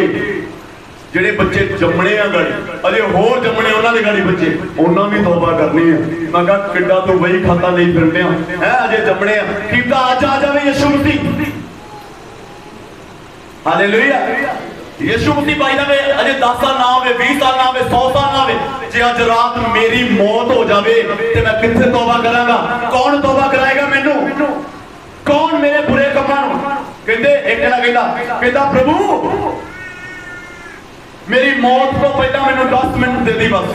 ਜਿਹੜੇ ਬੱਚੇ ਜੰਮਣੇ ਆ ਗਾੜੀ ਅਜੇ ਹੋਰ ਜੰਮਣੇ ਉਹਨਾਂ ਦੇ ਗਾੜੀ ਬੱਚੇ ਉਹਨਾਂ ਵੀ ਤੌਬਾ ਕਰਨੀ ਆ ਮੈਂ ਕਿਹਾ ਕਿੱਡਾ ਤੂੰ ਵਹੀ ਖਾਤਾ ਲਈ ਫਿਰਦੇ ਆ ਹੈ ਅਜੇ ਜੰਮਣੇ ਆ ਕਿੱਦਾਂ ਅੱਜ ਆ ਜਾਵੇ ਯਿਸੂ ਮਸੀਹ हालेलुया। यीशु मसीह भाई दे अजे 10 साल ना होवे, 20 साल ना होवे, 100 साल ना होवे, जे अज रात मेरी मौत हो जावे ते मैं कित्थे तौबा करांगा? कौन तौबा कराएगा मैनू? कौन मेरे बुरे कमां नूं? कहंदे एक जना कहंदा प्रभु मेरी मौत तो पहला मैनू 10 मिनट दे दी बस।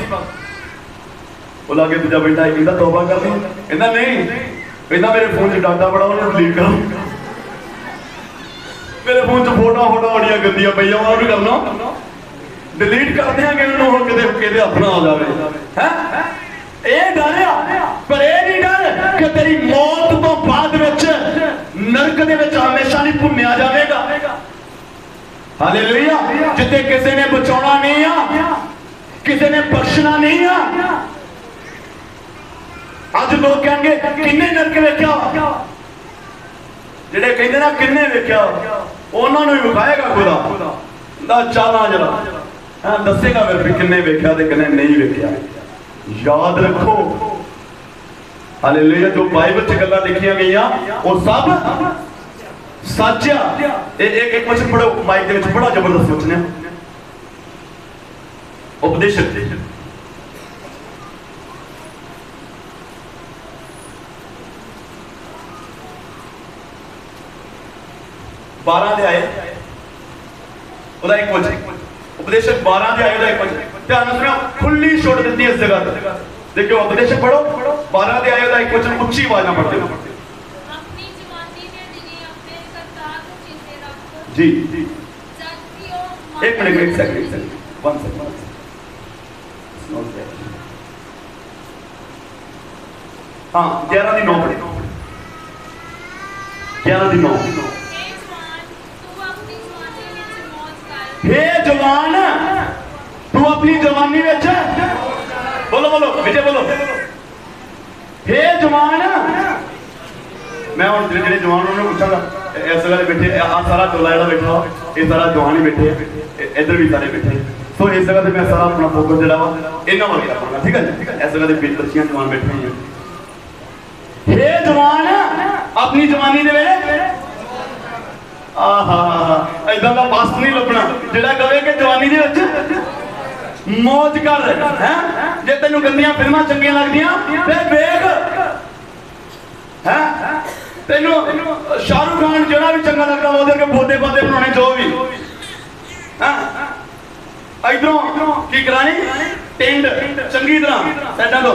वो लागे दूजा बेटा कहंदा तौबा कर ली, कहंदा नहीं, कहंदा मेरे फोन च डाटा बड़ा उन्हें डिलीट करो, मेरे फोन च फोटो बड़िया गंदियां पईयां और भी करना डिलीट कर देंगे उन्होंने किते अपना आ जावे हैं। ये डर आ, पर ये नहीं डर कि तेरी मौत तो बाद विच नरक दे विच हमेशा नहीं भुन्निया जाएगा। हालेलुया। जिथे किसी ने बचाना नहीं आ, किसी ने बख्शना नहीं आ। अज लोग कहेंगे किन्ने नरक वेख्या, जेडे कहते ना किन्ने वेख्या उन्होंने भी विखाएगा खुदा चल जरा दसेगा फिर किन्ने वेख्या ते किन्ने नहीं वेख्या। याद रखो हालेलुया, जो बाइबल च गल्लां लिखियां गईयां वो सब सच आ। एक वचन पढ़ो माइक दे विच, बड़ा जबरदस्त वचन है, उपदेशक 12 अध्याय ਉਹਦਾ ਇੱਕ ਵਚਨ, उपदेशक 12 अध्याय ਦਾ ਇੱਕ ਵਚਨ ਧਿਆਨ ਨਾਲ ਸੁਣਿਓ, खुली ਛੋੜ ਦਿੱਤੀ ਇਸ जगह ਤੇ। देखो उपदेशक पढ़ो 12 अध्याय ਦਾ ਇੱਕ ਵਚਨ ਉੱਚੀ ਆਵਾਜ਼ ਨਾਲ ਪੜ੍ਹਦੇ ਹੋ। अपनी जवानी के दिने अपने करतार को चिंते रख जी जबकि एक मिनट एक सेकंड वन सेकंड हाँ 11 की 9 पढ़े 11 की 9। हे जवान तू अपनी जवानी विच बोलो बोलो विजय बोलो, हे जवान। मैं हुण जेडे जवान उन्होंने पूछांगा इस जगह बैठे आ सारा टोला जिहड़ा बैठा ये सारा जवान ही बैठे, इधर भी सारे बैठे, सो इस जगह ते मैं सारा अपना फोकस जिहड़ा वा इन्हां वाल रखांगा, ठीक है जी। इस जगह ते बीच बच्चियां जवान बैठे हैं। हे जवान अपनी जवानी दे वेले आहा इदां दा बस नहीं लभना जेड़ा कहे कि जवानी दे विच मौज कर हैं। जे तैनूं गंदियां फिल्मां चंगियां लगदियां ते वेख हैं, तैनूं शाहरुख खान जेड़ा भी चंगा लगदा ओदे के बोदे बादे बनाने जो भी हैं, इधरों की करानी टेंड चंगी तरह साइडां तो।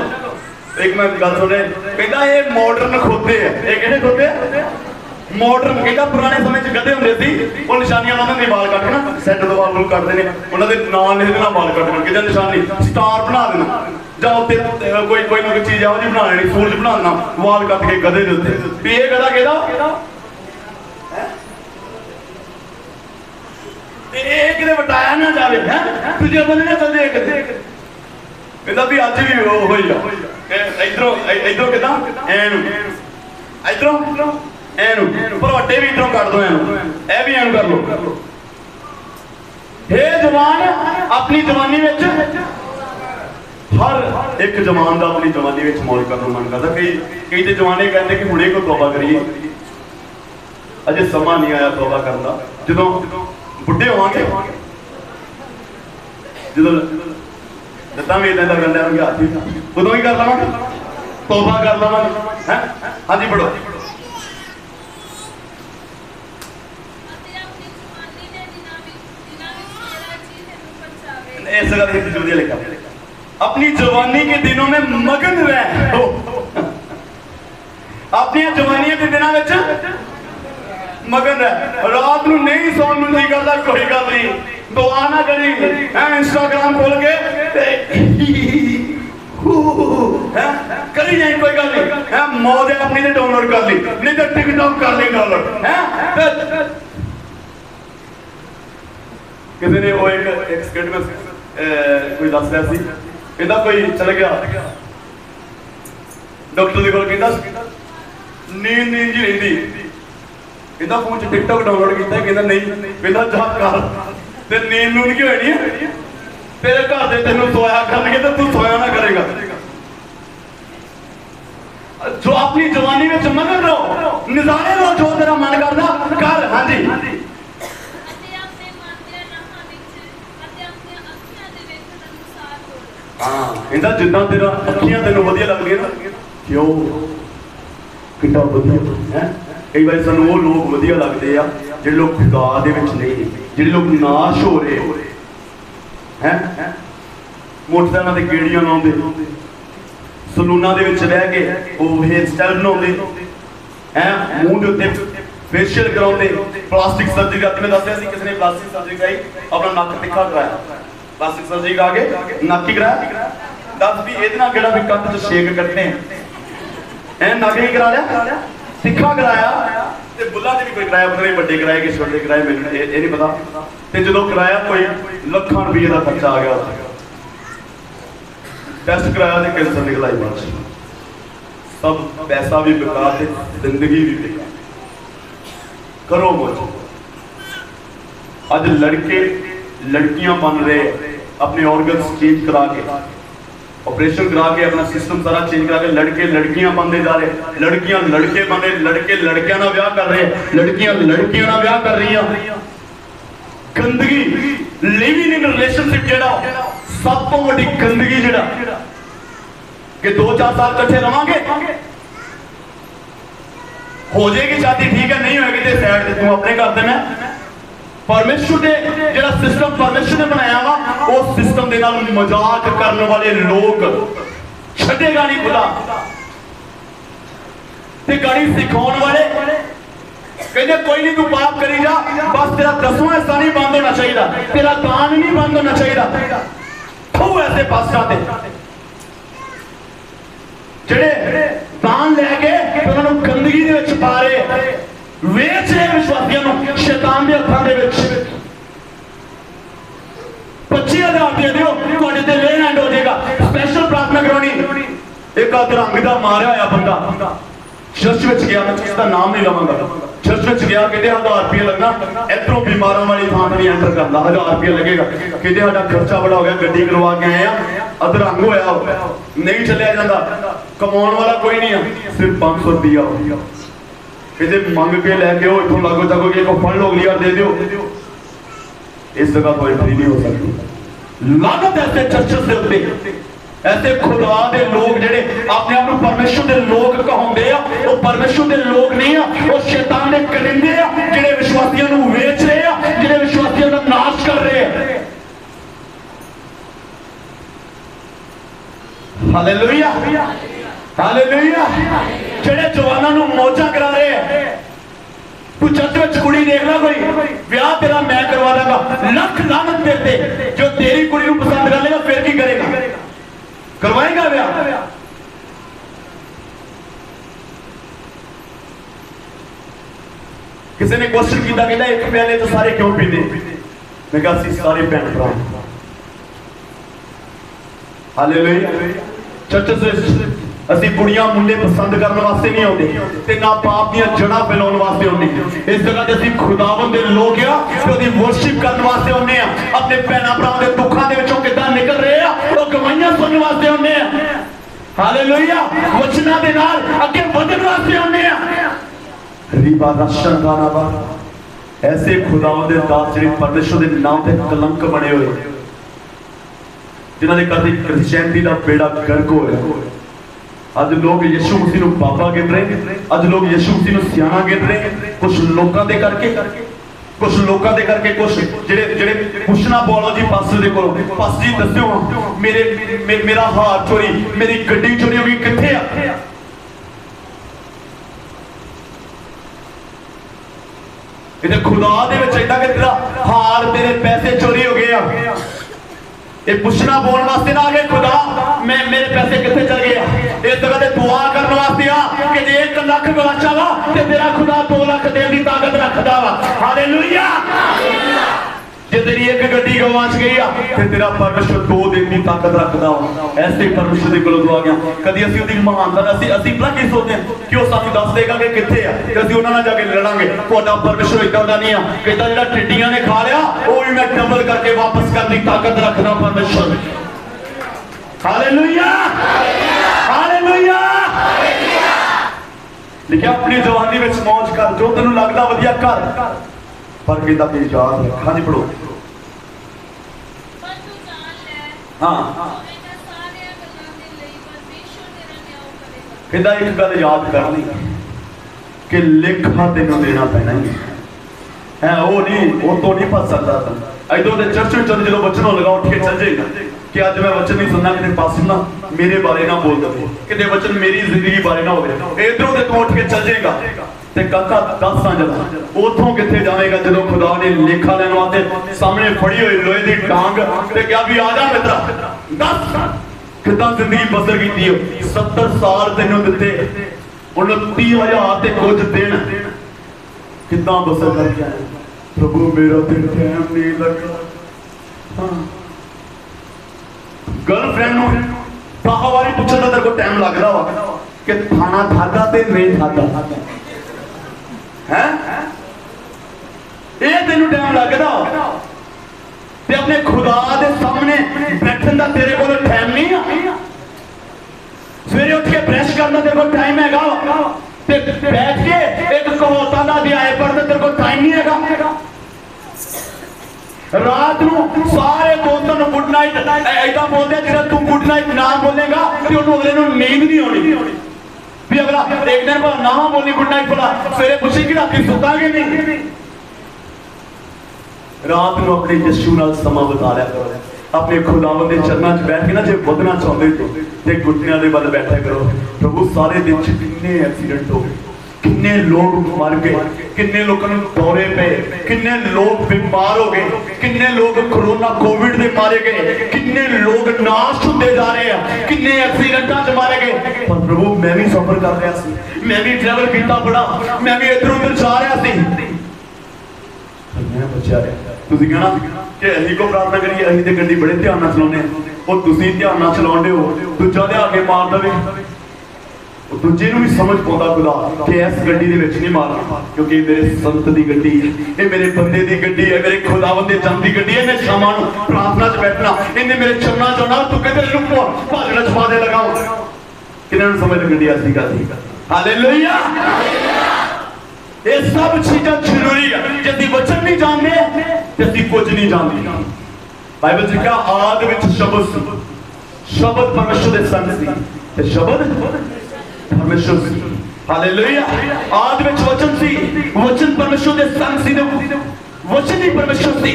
एक मैं गल सुन रहा कहंदा ये मॉडर्न खोते है, ये किहड़े खोते मॉडर्न, कहता पुराने समय च गधे होंदे सी वो निशानियां लाਉਂਦੇ ने वाल ਕੱਟਣਾ ਸੈੱਟ ਤੋਂ ਵਾਲ ਕੱਟਦੇ ਨੇ ਉਹਨਾਂ ਦੇ ਨਾਂ ਲਿਖ ਦੇਣਾ ਵਾਲ ਕੱਟਣਾ ਕਿਹਦਾ ਨਿਸ਼ਾਨੀ ਸਟਾਰ ਬਣਾ ਦੇਣਾ ਜਾਂ ਉੱਤੇ ਕੋਈ ਨਾ ਕੋਈ ਚੀਜ਼ ਆਉ ਜੀ ਬਣਾ ਲੈਣੀ ਸੂਰਜ ਬਣਾ ਦੇਣਾ ਵਾਲ ਕੱਟ ਕੇ ਗਧੇ ਦੇ ਉੱਤੇ ਵੀ ਇਹ ਗਧਾ ਕਿਹਦਾ ਇਹ ਕਿਤੇ ਵਟਾਇਆ ਨਾ ਜਾਵੇ ਹੈ ਦੂਜੇ ਬੰਦੇ ਨੇ ਚੱਲ ਦੇਖ ਕਹਿੰਦਾ ਵੀ ਅੱਜ ਵੀ ਉਹ ਹੋਈ ਆ ਇਧਰੋਂ ਕਿਦਾਂ ਐਨੂੰ ਇਧਰੋਂ एनू भरवटे भी इधरों कर दो, एनू ए भी एनू कर लो। हे जवान अपनी जवानी विच हर एक जवान दा अपनी जवानी विच मौज करन नु मन करदा। कई ते जवाने कहंदे कि हुणे को तौबा करिए, अजे समा नहीं आया तौबा करन दा। जदों बुढ़े होवांगे जदों दत्तां भी इदां दा गंदा हो गया उदों ही कर लवांगे तौबा कर लवांगे हैं। हां जी पढ़ो इस जगह लिखा अपनी जवानी के दिनों में मगन रह अपनी जवानी के दिनों में मगन रह रात को नहीं सोन नहीं करता कोई गल नहीं दुआ ना करी इंस्टाग्राम खोल के करी जाए कोई गल नहीं मौज अपनी ने डाउनलोड कर ली नहीं तो टिकटॉक कर ली डाउनलोड है। किसी ने वो एक स्किट में कोई दस रहा सी कहता कोई चल गया डॉक्टर के कोल कहता नींद नींद जी रही कहता फोन च टिकटॉक डाउनलोड किया कहता नहीं कहता जा कर ते नींद नूंद की होनी है तेरे घर दे तेनू सोया करनगे ते तू सोया ना करेगा। जो अपनी जवानी में मगन रहो नज़ारे लो जो तेरा मन करदा कर। हां जी कहता जिदा तेरा अखियां तेन वधिया लगदियां ना क्यों कितना वधिया है। कई बार सानू वो लोग वधिया लगते आ जिहड़े लोग खुदा दे विच नहीं, जिहड़े लोग नाश हो रहे हैं, मोटरसाइकिलों ते गेड़ियां लाउंदे, सलूना दे विच रह के वो हेयर स्टाइल बनाउंदे हैं, मूंह दे उत्ते फेशियल कराउंदे, प्लास्टिक सर्जरी करते। मैं दस्सिया सी किसी ने प्लास्टिक सर्जरी कराई, अपना नक तिखा कराया, प्लास्टिक सर्जरी करा के नक ही कराया। दस भी ये केड़ा भी कंध च शेक कट्टने हैं, नक ही करा लिया, तिखा कराया, ते बुल्ला ने भी कोई कराया, पता नहीं बड़े कराए कि छोटे कराए, मैंने ये नहीं पता। ते जो कराया कोई लाखां रुपये का खर्चा आ गया, टेस्ट कराया तो कैंसर निकला ही बाद, सब पैसा भी बेकार ते जिंदगी भी बेकार। करो मौज। आज लड़के लड़कियां बन रहे अपने ऑर्गन्स चेंज करा के, ऑपरेशन करा के, अपना सिस्टम सारा चेंज करा के लड़के लड़कियां बनते जा रहे, लड़कियां लड़के बन रहे, लड़के लड़कियां ना ब्याह कर रहे, लड़कियां लड़कियां ना ब्याह कर रही हैं। गंदगी लिविंग इन रिलेशनशिप जेड़ा सब तो बड़ी गंदगी जेड़ा कि 2-4 साल कट्ठे रवांगे, हो जाएगी शादी ठीक है, नहीं होगी तो साइड ते तू अपने कर देना। परमेश्वर ने जेड़ा सिस्टम परमेश्वर ने बनाया वा, उस सिस्टम दे नाल मजाक करने वाले लोग छड़ेगा नहीं खुदा, ते गाड़ी सिखाने वाले कहते कोई नहीं तू पाप करी जा, बस तेरा 10वां हिस्सा नहीं बंद होना चाहिए, तेरा दान नहीं बंद होना चाहिए। थू ऐसे पास्टा ते जेड़े दान लैके उन्होंने गंदगी दे विच पा रहे, वेच रहे विश्वासियों को शैतान के हत्थों दे विच। 25,000 दे दिओ, तुहाडे ते लेन हैंड हो जाएगा। स्पेशल प्रार्थना करवानी। एक अधरंग दा मारिया होया बंदा चर्च विच गया, मैं उसका नाम नहीं लवांगा, चर्च विच गया, कहते 1000 रुपये लगना, इधरों बीमारों वाली थान नहीं एंटर करना, 1000 रुपये लगेगा। कहते साडा खर्चा बड़ा हो गया, गड्डी करवा के आए हैं, अधरंग होया नहीं चलिया जाता, कमाने वाला कोई नहीं है, सिर्फ 500 रुपया हो गया। कहते मंग के लैके आओ, इतों लागो जागो कि फंड लोग लिया दे दो, इस जगह कोई फ्री नहीं हो सकती। लागत ऐसे चर्चेस के उत्ते ऐसे खुदा दे लोग जेडे अपने आप को परमेश्वर दे लोग कहते हैं, वो परमेश्वर दे लोग नहीं है, वो शैतान दे करिंदे हैं जेडे विश्वासियों को वेच रहे हैं, जेडे विश्वासियों का नाश कर रहे हैं। Hallelujah hallelujah. जेडे जवानों को मौजा करा रहे हैं, तू चर्च में कुड़ी देख ला, कोई ब्याह तेरा मैं करवा दूंगा, लख लानत देते, जो तेरी कुड़ी को पसंद कर लेगा फिर की करेगा, करवाएगा ब्याह। किसी ने क्वेश्चन किया, कहता एक प्याले तो सारे क्यों पीते, मैं कहा सी सारे भैन भरा। हालेलुया। चर्च से असी कुड़ियां मुंडे पसंद करने वास्ते नहीं आते, ते ना पाप दी जड़ा फैलाने वास्ते आते। इस जगह ते असी खुदावंद दे लोग आ, ते ओदी वर्शिप करने वास्ते आने आ, अपने भैन भरावां दे दुखां दे विचों किदां निकल रहे आ ओ गवाहियां सुनने वास्ते आने आ। हालेलुया। वचनां दे नाल अगे वधण वास्ते आने आ। रिबा रशन गाना बा ऐसे खुदावंद दे दास जिहड़े परमेश्वर दे नाम ते कलंक बने होए, जिन्हां दे करदे क्रिश्चियनिटी दा बेड़ा गर्क होया। अज लोग यीशु मसीह को बाबा गिन रहे, अज लोग यीशु मसीह को सियाना गिन रहे, कुछ लोगों के करके, कुछ लोगों के करके, कुछ जेड़े जेड़े पुछना बोलो जी पास्टर दे कोलों, पास्टर जी दस्यो मेरा हार चोरी, मेरी गड्डी चोरी हो गई, कित्थे आ? इधर खुदा दे विच इदां कि तेरा हार, तेरे पैसे चोरी हो गए आ, ये पुछना बोलने वास्ते ना आ गए खुदा मैं मेरे पैसे कितने चल गए। इस जगह ते दुआ करने वास्ते आ कि जे 1 लाख गवाचा वा ते तेरा खुदा 2 लाख देने की ताकत रखदा वा। हालेलुया। जे तेरी 1 गड्डी गवाच गई आ ते तेरा परमेश्वर 2 देने की ताकत रखदा वा। ऐसे परमेश्वर दे कोलों दुआ गया। कदी असि ओदी महानता असि भला की सोचदे कि वो सानू दस देगा कि कित्थे आ, ते असि उन्हां नाल जाके लड़ांगे। तुहाडा परमेश्वर इदां दा नहीं आ, कहंदा जेड़ा टिड्डियां ने खा लिया वो भी मैं डबल करके वापस करने की ताकत रखदा परमेश्वर। Hallelujah hallelujah. लिखिया अपनी जवानी में मौज कर, जो तेनू लगदा वधिया कर, पर कहंदा कि याद रख। हाँ जी पढ़ो। पर तू जान ले हाँ ਇਹਨਾਂ ਸਾਰਿਆਂ कहता एक गल याद करनी कि लेखा तेन देना पैना ही है, वो नहीं, वो तो नहीं फस सकता था। इधरों के चर्च में चल जो वचनों लगा उठ के चल जाएगा कि अज मैं वचन नहीं सुनना, कितने पास ना मेरे बारे ना बोल दे, कितने वचन मेरी जिंदगी बारे ना हो। इधरों के तू उठ के चल जाएगा ते काका दस आ जला उतों कितने जाएगा जो खुदा ने लेखा लैन वास्ते सामने फड़ी हुई लोहे की टांग ते क्या भी आ जा मित्रा दस कितना जिंदगी बसर की 70 साल तेन दिते 29,000 ते कुछ दिन कितना बसर करके आए। प्रभु मेरा दिन टाइम नहीं लगा। गर्लफ्रेंड बाहवारी पूछा था तेरे को टाइम लग रहा वा कि खाना खादा ते नहीं खादा है, ये तेन टाइम लगता ते अपने खुदा दे सामने बैठन का तेरे को टाइम नहीं है। सवेरे उठ के ब्रश करना तेरे को टाइम है, बैठ के एक कहोता का अध्याय पढ़ना तेरे को टाइम नहीं है। रात को सारे दोस्तों को गुड नाइट ऐसा बोलते जिसे तू गुड नाइट ना बोलेगा तो अगले नींद नहीं होनी भी अगला एक दिन पर ना बोली गुड नाइट बोला सवेरे पूछेगी रात सुतांगे नहीं। रात को अपने यीशु नाल समा बिता लिया करो, अपने खुदावंद दे चरणों च बैठ के ना जे वधना चाहते हो ते घुटनियां दे बल बैठा करो। प्रभु सारे दिन च कितने एक्सीडेंट हो गए, किन्ने लोग मर गए, किन्ने लोगों दौरे पे, किन्ने लोग बीमार हो गए, किन्ने लोग कोरोना कोविड दे मारे गए, किन्ने लोग नाश होते जा रहे हैं, किन्ने एक्सीडेंटां च मारे गए। पर प्रभु मैं भी सफर कर रहा सी, मैं भी ट्रैवल किया बड़ा, मैं भी इधर उधर जा रहा सी, मैं बचा रहा। तुसीं कहना कि असीं को प्रार्थना करिए, असीं ते गड्डी बड़े ध्यान नाल चलाउने और तुसीं ध्यान नाल चलाउंदे हो, दूजा लिया के मार दवे दूजे भी समझ पाता खुदा कि इस गड्डी दे विच नहीं मारना क्योंकि मेरे संत दी गड्डी है, ये मेरे बंदे दी गड्डी है, मेरे खुदावंद दे जन दी गड्डी है। मैं शामां नूं प्रार्थना च बैठना, इन्हें मेरे चरणा च आना, तू कहते लुको भागना च पादे लगाओ। किन्हां नूं समझ गड्डी ऐसी गल है। हालेलुया, ये सब चीज़ां जरूरी है। जे असीं वचन नहीं जानते ते असीं कुछ नहीं जानते। बाइबल च कहा आदि विच शब्द सी, शब्द परमेश्वर दे संग सी ते शब्द परमेश्वर सी। हालेलुया, आदि विच वचन सी, वचन परमेश्वर दे संग सी, वचन ही परमेश्वर सी।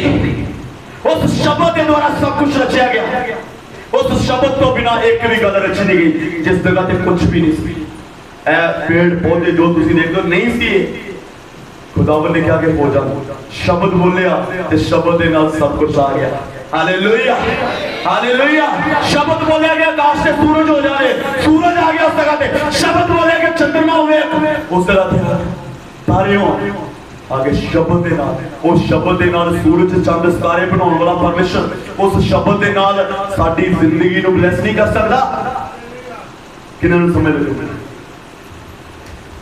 उस शब्द के द्वारा सब कुछ रचा गया, उस शब्द तो बिना एक भी गल रची नहीं गई। जिस जगह ते कुछ भी नहीं सी, ए पेड़ पौधे जो तुसीं देखदे हो नहीं सी, खुदावंद ने क्या के पौधा शब्द बोलिया ते शब्द दे नाल सब कुछ आ गया। हालेलुया, हालेलुया, शब्द बोलिया गया आकाश से सूरज हो जाए, सूरज आ गया उस जगह पे, शब्द बोलिया गया चंद्रमा हुए उस जगह पे, तारे हो आगे शब्द दे नाल, उस शब्द दे नाल सूरज चंद सितारे बनाने वाला परमेश्वर उस शब्द दे नाल साडी जिंदगी नूं ब्लेस नहीं कर सकदा। किन्हां नूं समझ लगे,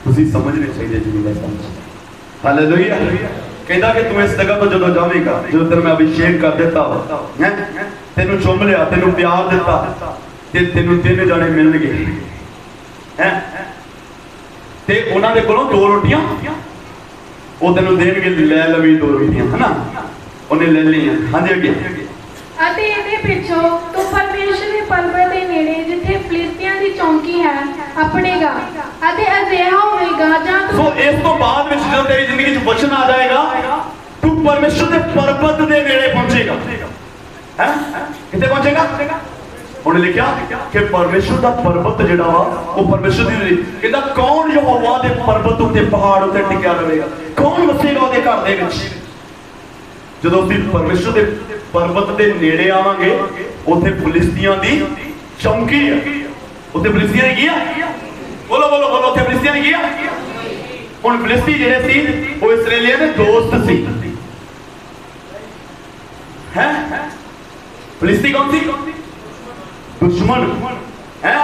तुसीं समझने चाहिए जी मैं समझ। हालेलुया, कहता कि तू इस जगह तो जो जाएगा, जो तेरे मैं अभिषेक कर देता है, तेनू चुम लिया, तेनू प्यार दिता, तेनू 3 जाने मिलणगे हैं ते उन्हां दे कोलों 2 रोटियां वो तेनू देणगे, ले लवी 2 रोटियां है ना, उन्हें ले लिया। हाँ जी अगे ਅਤੇ ਇਹਦੇ ਪਿੱਛੋਂ ਤੂੰ ਪਰਮੇਸ਼ਰ ਦੇ ਪਰਬਤ ਦੇ ਨੇੜੇ ਜਿੱਥੇ ਫਲਿਸਤੀਆਂ ਦੀ ਚੌਂਕੀ ਹੈ ਆਪਣੇਗਾ ਅਤੇ ਅਜਿਹਾ ਹੋਵੇਗਾ ਜਾਂ ਸੋ ਇਸ ਤੋਂ ਬਾਅਦ ਵਿੱਚ ਜਦੋਂ ਤੇਰੀ ਜ਼ਿੰਦਗੀ 'ਚ ਵਚਨ ਆ ਜਾਏਗਾ ਤੂੰ ਪਰਮੇਸ਼ਰ ਦੇ ਪਰਬਤ ਦੇ ਨੇੜੇ ਪਹੁੰਚੇਗਾ। ਹੈ ਕਿੱਥੇ ਪਹੁੰਚੇਗਾ? ਉਹਨੇ ਲਿਖਿਆ ਕਿ ਪਰਮੇਸ਼ਰ ਦਾ ਪਰਬਤ ਜਿਹੜਾ ਵਾ ਉਹ ਪਰਮੇਸ਼ਰ ਦੀ ਕਹਿੰਦਾ ਕੌਣ ਯਹੋਵਾ ਦੇ ਪਰਬਤ ਉੱਤੇ ਪਹਾੜ ਉੱਤੇ ਟਿਕਿਆ ਰਹੇਗਾ, ਕੌਣ ਵਸੇਗਾ ਉਹਦੇ ਘਰ ਦੇ ਵਿੱਚ। ਜਦੋਂ ਅਸੀਂ ਪਰਮੇਸ਼ਰ ਦੇ पर्वत के नेड़े आवांगे उत्थे फिलिस्तियां दी चौंकी है, उत्थे फिलिस्तियां ने किया, बोलो बोलो बोलो, उत्थे फिलिस्तियां ने किया। हुण फिलिस्ती जिहड़े सी वो इसराइलियां दे दोस्त सी। हैं फिलिस्ती कौन सी? दुश्मन है।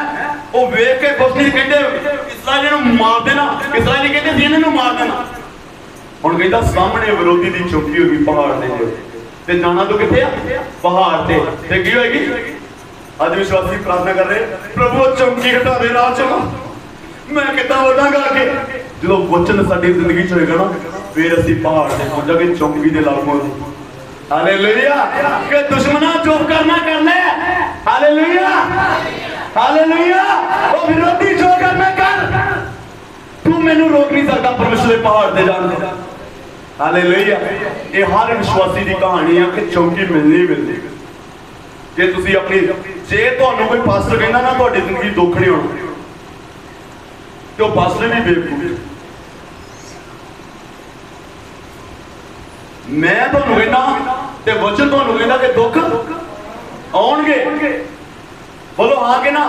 वो वेख के कुछ नहीं कहते इस्राएलियां नूं मार देना, इस्राएली कहते सी इन्हां नूं मार देना। हुण कहंदा सामने विरोधी दी चौंकी होगी पहाड़ दे ते जाना तो कितने पहाड़ ते की होगी। आज विश्वासी प्रार्थना कर रहे प्रभु चौंकी हटा दे राह चलो, मैं कितना वधांगा आगे। जो वचन साडी जिंदगी च होएगा ना फिर असीं पहाड़ ते पहुंचांगे, चौंकी दे लागू। हालेलुया, कि दुश्मना जो करना कर ले। हालेलुया, हालेलुया, वो विरोधी जो करना कर मैनू रोक नहीं सकता परमेश्वर के पहाड़ से जाने का। हालेलुया। ये हर विश्वासी की कहानी है कि चौकी मिलनी मिलनी जे तुसी अपनी जे तुहानू कोई पास्टर कहना ना तुहाडी जिंदगी दुख नहीं होना तो पास्टर भी बेवकूफ। मैं तुहानू कहना ते वचन तुहानू कहना कि दुख आउणगे। बोलो हाँ कि ना?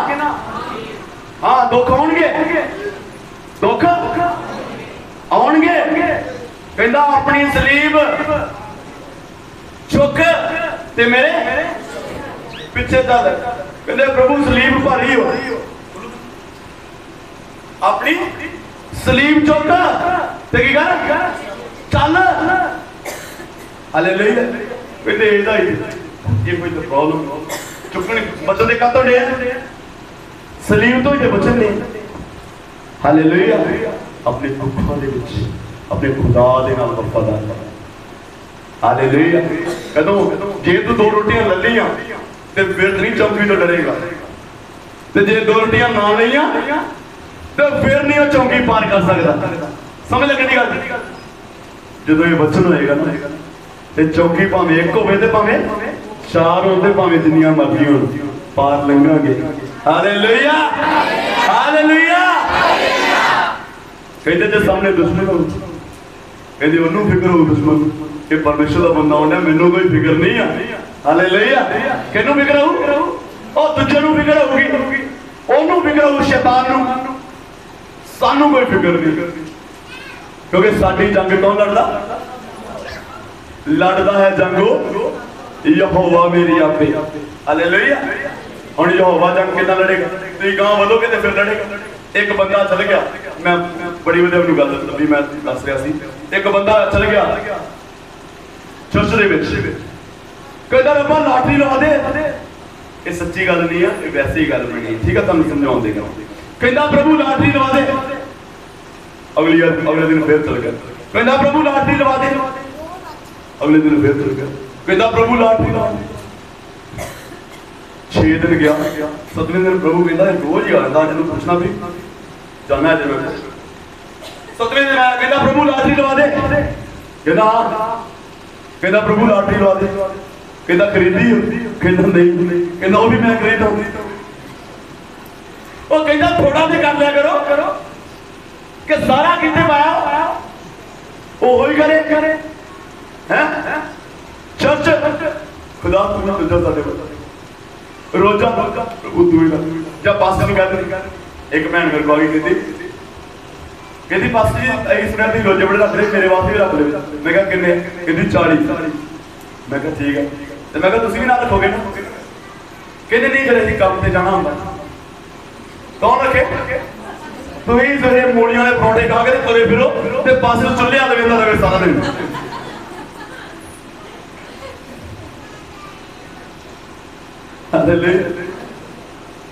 हाँ दुख आउणगे, दुख आउणगे। कहंदा अपनी सलीब चुक ते मेरे पिछे चल। कहंदे प्रभु सलीब भारी हो, अपनी सलीब चुक ते की कर चल। हालेलुया। कहंदे एदा ही ये कोई तो प्रॉब्लम चुकने बचन दे कातों डे सलीब तो ही बचन ने। हालेलुया। अपने दुखों दे विच अपने खुदा दे नाल वफादार बन। हालेलुया। कदों जे तू 2 रोटियां ले लियां ते फिर नहीं चौकी तो डरेगा ते जे 2 रोटियां ना लियां तो फिर नहीं चौकी पार कर सकता। समझ लगनी गल? जदों ये वचन होएगा ना ते चौकी भावें एक होवे ते भावें 4 होते भावें जिन्नियां मर्जी होण पार लंघांगे। हालेलुया। हालेलुया। कहते जे सामने दुश्मन हो कहते ओनू फिक्र हो दुश्मन कि परमेश्वर का बंदा होना मैनू कोई फिक्र नहीं है। हालेलुया। किनू फिक्र हो? ओ दूजे नू फिक्र होगी, ओनू फिक्र हो शैतान नू। सानू कोई फिक्र नहीं क्योंकि साडी जंग कौन लड़दा? लड़दा है जंगो यहोवा मेरी आपे। हालेलुया। हुण यहोवा जंग किदां लड़ेगा? तुसीं गांव वधोगे ते फिर लड़ेगा। एक बंदा चल गया, मैं बड़ी वधिया नूं गल लंबी मैं दस रहा सी। एक बंदा चल गया चर्च दे विच, कहंदा रब्बा लाटरी लवा दे। ये सच्ची गल नहीं है, ये वैसी ही गल बनी। ठीक है तुहानूं समझाउण दी गल। कहंदा प्रभु लाटरी लवा दे। अगले दिन फिर चल गया, कहंदा प्रभु लाटरी लवा दे। अगले दिन फिर चल गया, कहंदा प्रभु लाटरी लवा दे। 6 दिन गया, 7वें दिन प्रभु कहता रोज ही आता तेन पूछना भी जाना है। 7वें दिन आया, कहता प्रभु लाटरी लवा दे। कहता प्रभु लाटरी लवा दे। कहता खरीदी? कहता नहीं। कहता वो भी मैं खरीदा। वो कहता थोड़ा तो कर लिया करो कि सारा कितने पाया वो ही करे हैं। चर्च खुदा तुम्हें तुझा साडे रोजा प्रभु तू जब पास्टर नहीं करते। एक भैन मेरे को आ गई कहती पास्टर जी अभी सुना तुम रोजे बड़े रख रहे मेरे वास्ते भी रख ले। मैं कहा किन्ने? कहती 40। मैं कहा ठीक है। तो मैं कहा तुम भी ना रखोगे ना? कहते नहीं फिर अभी काम से जाना होता। कौन रखे? तुम सवेरे मूलियां वाले परौंठे खा के तुरे फिरो ते पास्टर चुल्हे हाल वेंदा रहे सारा दिन।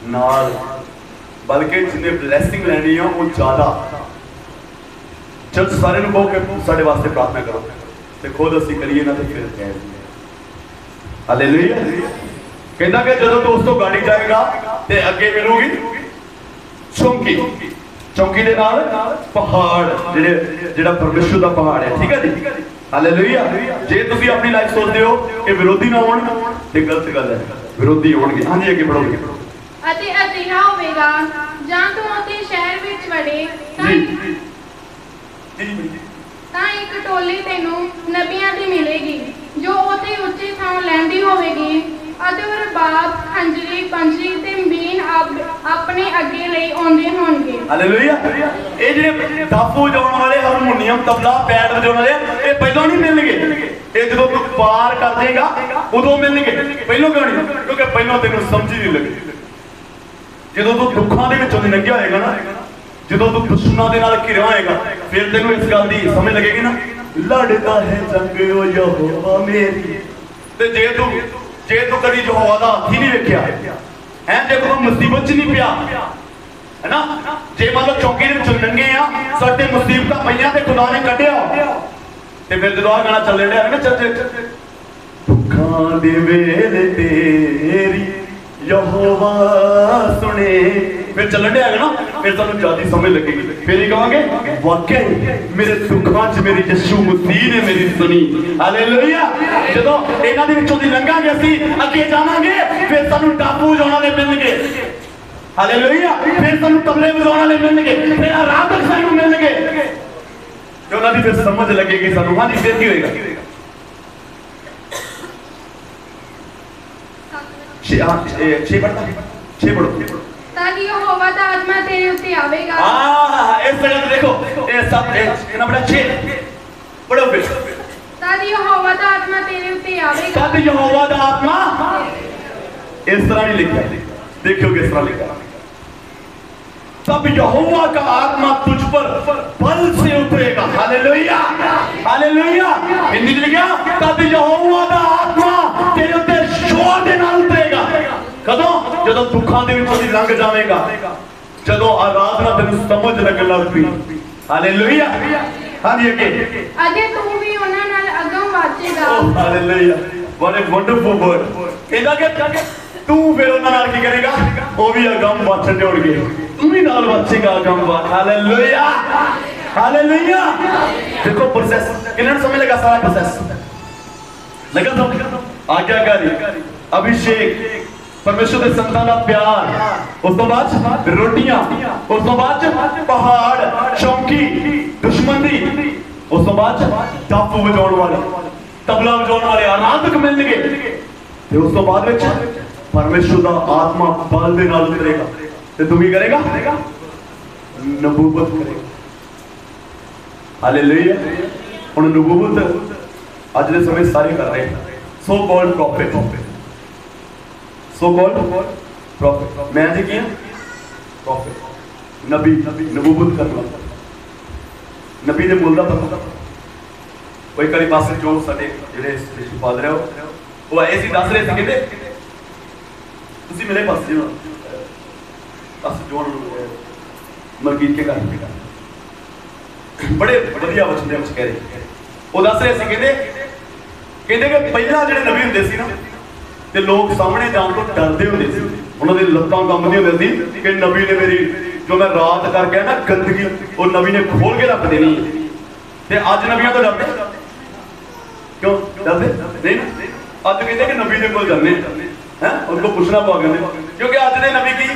नाल बल्कि जिन्हें ब्लैसिंग लैनी है वो ज्यादा। चर्च सारे नूं कहो कि साडे वास्ते प्रार्थना करो ते खुद असीं करिए ना ते फिर कह दिए। हालेलुया। कहंदा कि जदों तू उस तो गाड़ी जाएगा ते अगे मिलूगी चौकी। चौकी दे नाल पहाड़ जेड़ा परमेश्वर दा पहाड़ है। ठीक है जी। हालेलुया। जे तुसीं अपनी लाइफ सोचदे हो कि विरोधी ना होण ते गलत गल है, विरोधी होणगे। हाँ जी अगे बढ़ोगे। ਅਤੇ ਅਜਿਹਾ ਹੋਵੇਗਾ ਜਾਂ ਤੂੰ ਉੱਥੇ ਸ਼ਹਿਰ ਵਿੱਚ ਵੜੇ ਤਾਂ ਇੱਕ ਟੋਲੀ ਤੈਨੂੰ ਨਬੀਆਂ ਦੀ ਮਿਲੇਗੀ ਜੋ ਉੱਥੇ ਉੱਚੀ ਥਾਂ ਲੈਂਦੀ ਹੋਵੇਗੀ ਅਤੇ ਉਹ ਰਬਾਬ ਖੰਜਰੀ ਪੰਜਰੀ ਤੇ ਬੀਨ ਆਪਣੇ ਅੱਗੇ ਲਈ ਆਉਂਦੇ ਹੋਣਗੇ। ਹਾਲੇਲੂਇਆ। ਇਹ ਜਿਹੜੇ ਦਾਫੂ ਵਜਾਉਣ ਵਾਲੇ ਹਾਰਮੋਨੀਅਮ ਤਬਲਾ ਪੈਡ ਵਜਾਉਣ ਵਾਲੇ ਇਹ ਪਹਿਲਾਂ ਨਹੀਂ ਮਿਲਣਗੇ। ਇਹ ਜਦੋਂ ਤੂੰ ਪਾਰ ਕਰ ਦੇਗਾ ਉਦੋਂ ਮਿਲਣਗੇ। ਪਹਿਲਾਂ ਕਿਉਂ ਨਹੀਂ? ਕਿਉਂਕਿ ਪਹਿਲਾਂ ਤੈਨੂੰ ਸਮਝ ਹੀ ਨਹੀਂ ਲੱਗੀ। ਜਦੋਂ ਤੂੰ ਦੁੱਖਾਂ ਦੇ ਵਿੱਚੋਂ ਦੀ ਲੰਘਿਆ ਹੋਏਗਾ ਨਾ, ਜਦੋਂ ਤੂੰ ਦੁਸ਼ਮਣਾਂ ਦੇ ਨਾਲ ਘਿਰਿਆ ਹੋਏਗਾ ਫਿਰ ਤੈਨੂੰ ਇਸ ਗੱਲ ਦੀ ਸਮਝ ਲੱਗੇਗੀ ਨਾ ਲੜਦਾ ਹੈ ਜੰਗ ਉਹ ਯਹੋਵਾ ਮੇਰੀ। ਤੇ ਜੇ ਤੂੰ ਕਦੀ ਯਹੋਵਾ ਦਾ ਹੱਥ ਹੀ ਨਹੀਂ ਵੇਖਿਆ ਹੈ, ਜੇ ਕੋਈ ਮੁਸੀਬਤ 'ਚ ਨਹੀਂ ਪਿਆ है ना, जे मान लो चौकी ਦੇ ਵਿੱਚੋਂ ਲੰਘੇ ਆ ਸਾਡੇ ਮੁਸੀਬਤਾਂ ਪਈਆਂ ਤੇ ਖੁਦਾ ਨੇ ਕੱਢਿਆ ਤੇ ਫਿਰ ਜਦੋਂ ਆ ਗਾਣਾ ਚੱਲ ਰਿਹਾ ਹੈ ਨਾ ਚੱਲ ਦੁੱਖਾਂ ਦੇ ਵੇਲੇ ਤੇਰੀ ਯਹੋਵਾ ਸੁਣੇ ਫਿਰ ਚੱਲਣ ਡਿਆ ਹੈ ਨਾ फिर सानू ज्यादा समझ लगेगी, फिर ही कहांगे वाकई मेरे दुखों च मेरी यीशु मसीह ने मेरी सुनी। हालेलुया। जदों इन्हां दे विचों दी लंघांगे असीं अगे जावांगे, फिर सानू टापू वजाउण वाले मिलणगे। हालेलुया। फिर सानू तबले वजाउण वाले मिलणगे, फिर आराधक सानू मिलणगे, जो उन्हां दी फिर समझ लगेगी सानू। हां जी, फिर की होएगा? छे पढ़ो। ताकि यहोवा दा आत्मा तेरे उत्ते आवेगा। इस जगह पे देखो, ये सब कितना बड़ा 6 पढ़ो फिर। ताकि यहोवा दा आत्मा तेरे उत्ते आवेगा। ताकि यहोवा दा आत्मा, इस तरह नहीं लिखा, देखियो किस तरह लिखा, तब यहोवा का आत्मा तुझ पर बल से उतरेगा। Hallelujah, hallelujah. हिंदी में लिखा, तब यहोवा दा आत्मा तेरे उत्ते जोर दे नाल उतरेगा। कदों? जदों दुखां दे विचों दी लंघ जावेगा, जदों आराधना तेनू समझ लगन लग पई। हालेलुया। हां जी, अगे तू भी उन्हां नाल अगों वाचेगा। Oh hallelujah, what a wonderful word. इहदा के तू फिर उन्हां नाल की करेगा? वो भी अगम वाचण जोड़गे, तू भी नाल वाचेगा अगम वाच। Hallelujah, hallelujah. देखो प्रोसेस किन्ना समय लगा, सारा प्रोसेस लगा तो आज्ञाकारी, अभिषेक, परमेश्वर के संतान का प्यार, उस तो बाद रोटियां, उस तो बाद पहाड़, चौकी, दुश्मनी, उस तो बाद टापू बजाने वाले, तबला बजाने वाले आराधक मिलणगे, ते उस तो बाद विच परमेश्वर का आत्मा बल दे नाल उतरेगा, ते तू की करेगा? नबूवत करेगा। हालेलुया। हुण नबूवत अज दे समय सारे कर रहे हैं, so called profit, so called profit. मैं जी की प्रॉफिट, नबी, नबूवत करना, नबी दे मुल दा पता। कोई करी पास जो साडे जेडे स्पिरिचुअल फादर है वो आए सी दस रहे थे, कहते तुसी मिले पास जी पास जो मलकीत के घर बड़े बढ़िया वचन दे कह रहे, वो दस रहे थे, कहते कि पहला जेडे नबी हुंदे सी ना, ते लोग सामने जान तो डरदे हुंदे सी, उन्हां दी लत्तां कंबदी हुंदी सी कि नबी ने मेरी जो मैं रात करके ना गंदगी वो नबी ने खोल के रख देनी है। ते अज नबियां तो डरदे क्यों? डरदे नहीं। अज कहते कि नबी दे कोल जाने हैं, उनको पूछना पा गया, क्योंकि अज दे नबी की,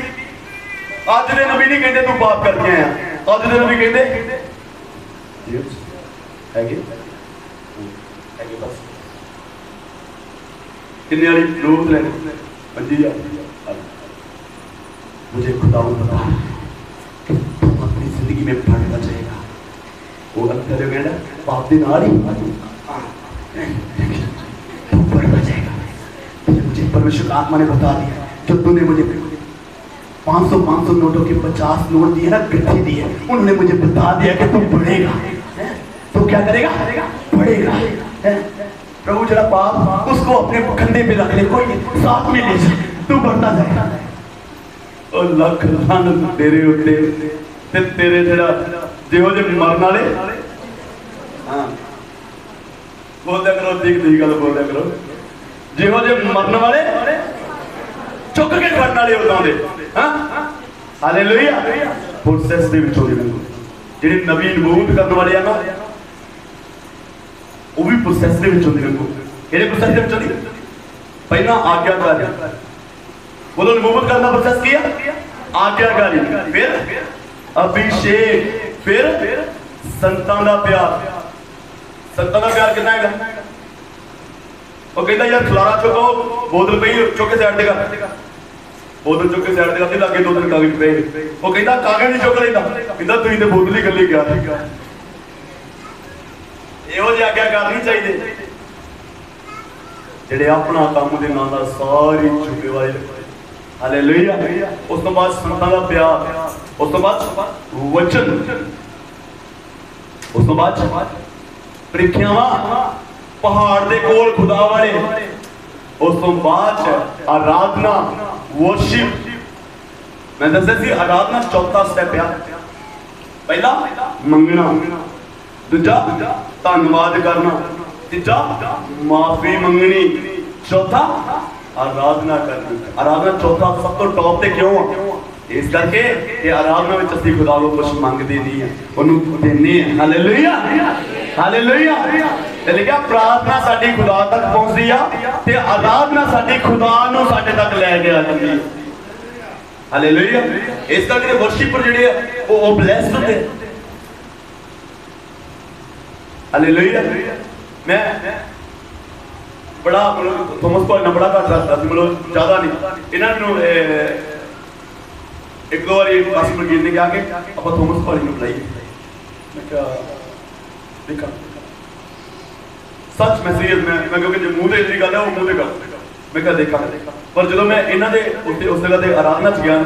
अज दे नबी नहीं कहते तू पाप करके आया, अज दे नबी कहते बस किन्ने वाली जरूरत लेने 50,000। मुझे खुदा बता कि तू अपनी जिंदगी में बढ़ना चाहेगा, वो अंतर कहना पाप के नाल ही तू बढ़ना चाहेगा। मुझे परमेश्वर का आत्मा ने बता दिया, जब तूने मुझे 500 नोटों के 50 नोट दिए ना, गड्ढे दिए, उन्होंने मुझे बता दिया कि तू बढ़ेगा। तो क्या करेगा? बढ़ेगा। प्रभु जरा पाप उसको अपने कंधे पे रख ले, कोई साथ में ले जा, तू बढ़ता जाएगा। और लख लानत तेरे उत्ते ते तेरे जरा जेहो जे मरन वाले, हां बोलदा करो, ठीक दी गल बोलदा करो, जेहो जे मरन वाले चुक के खड़न वाले उदां दे। हां हालेलुया। प्रोसेस दे विचों जेडे नबी नबूवत करन वाले आ ना, वो भी प्रोसेस दे विच होंदे रंगो। किहड़े प्रोसेस दे विच होंदी? पहला आज्ञाकारी, बोलो नबूवत करना प्रोसेस किया, आज्ञाकारी, फिर अभिषेक, फिर संतान दा प्यार। संतान दा प्यार कितना है? वो कहता यार खलारा चुको, बोतल पई चुक के साइड ते कर, बोतल चुक के साइड ते कर, लागे 2-3 कागज पे, वो कहता कागज नहीं चुक लेंदा, कहता तुसीं ते बोतल ही गल्ली गया। ਇਹੋ ਜਿਹੀ ਆਗਿਆ ਕਰਨੀ ਚਾਹੀਦੀ, ਜਿਹੜੇ ਆਪਣਾ ਕੰਮ ਦੇ ਨਾਂ ਦਾ ਸਾਰੀ ਜ਼ਿੰਮੇਵਾਰੀ ਲੈਣ। ਹਾਲੇਲੂਇਆ। ਉਸ ਤੋਂ ਬਾਅਦ ਸੰਤਾਂ ਦਾ ਪਿਆਰ, ਉਸ ਤੋਂ ਬਾਅਦ ਵਚਨ, ਉਸ ਤੋਂ ਬਾਅਦ ਪ੍ਰੀਖਿਆਵਾਂ, ਪਹਾੜ ਦੇ ਕੋਲ ਖੁਦਾ ਵਾਲੇ, ਉਸ ਤੋਂ ਬਾਅਦ ਆਰਾਧਨਾ, ਵਰਸ਼ਿਪ। ਮੈਂ ਦੱਸਿਆ ਸੀ ਆਰਾਧਨਾ ਚੌਥਾ ਸਟੈਪ ਆ। ਪਹਿਲਾ ਮੰਗਣਾ, दूजा धन्यवाद करना, तीजा माफी मंगनी, चौथा आराधना करनी। आराधना चौथा सब तो टॉप पे क्यों? इस करके कि आराधना में असीं खुदा को कुछ मंगते नहीं है, उन्होंने देने हैं। Hallelujah hallelujah. ते लिखा प्रार्थना साडी खुदा तक पहुंचती है ते आराधना साडी खुदा नूं साडे तक लै के आ जाती है। हालेलुया। इस करके वर्शिपर जिहड़े वो ब्लेस्ड होंदे। हालेलुया। मैं बड़ा मतलब थॉमस कॉल ना बड़ा घट रखता सी, मतलब ज्यादा नहीं। इन्होंने एक दो बार कासिम मलकीर ने कहा कि आप थॉमस कॉल को बुलाइए। मैं क्या देखा सच मैं सीरियस मैं क्योंकि जो मुंह से गल है वो मुंह से गल मैं क्या देखा। पर जो मैं इन्हों के उस जगह से आराधना च गया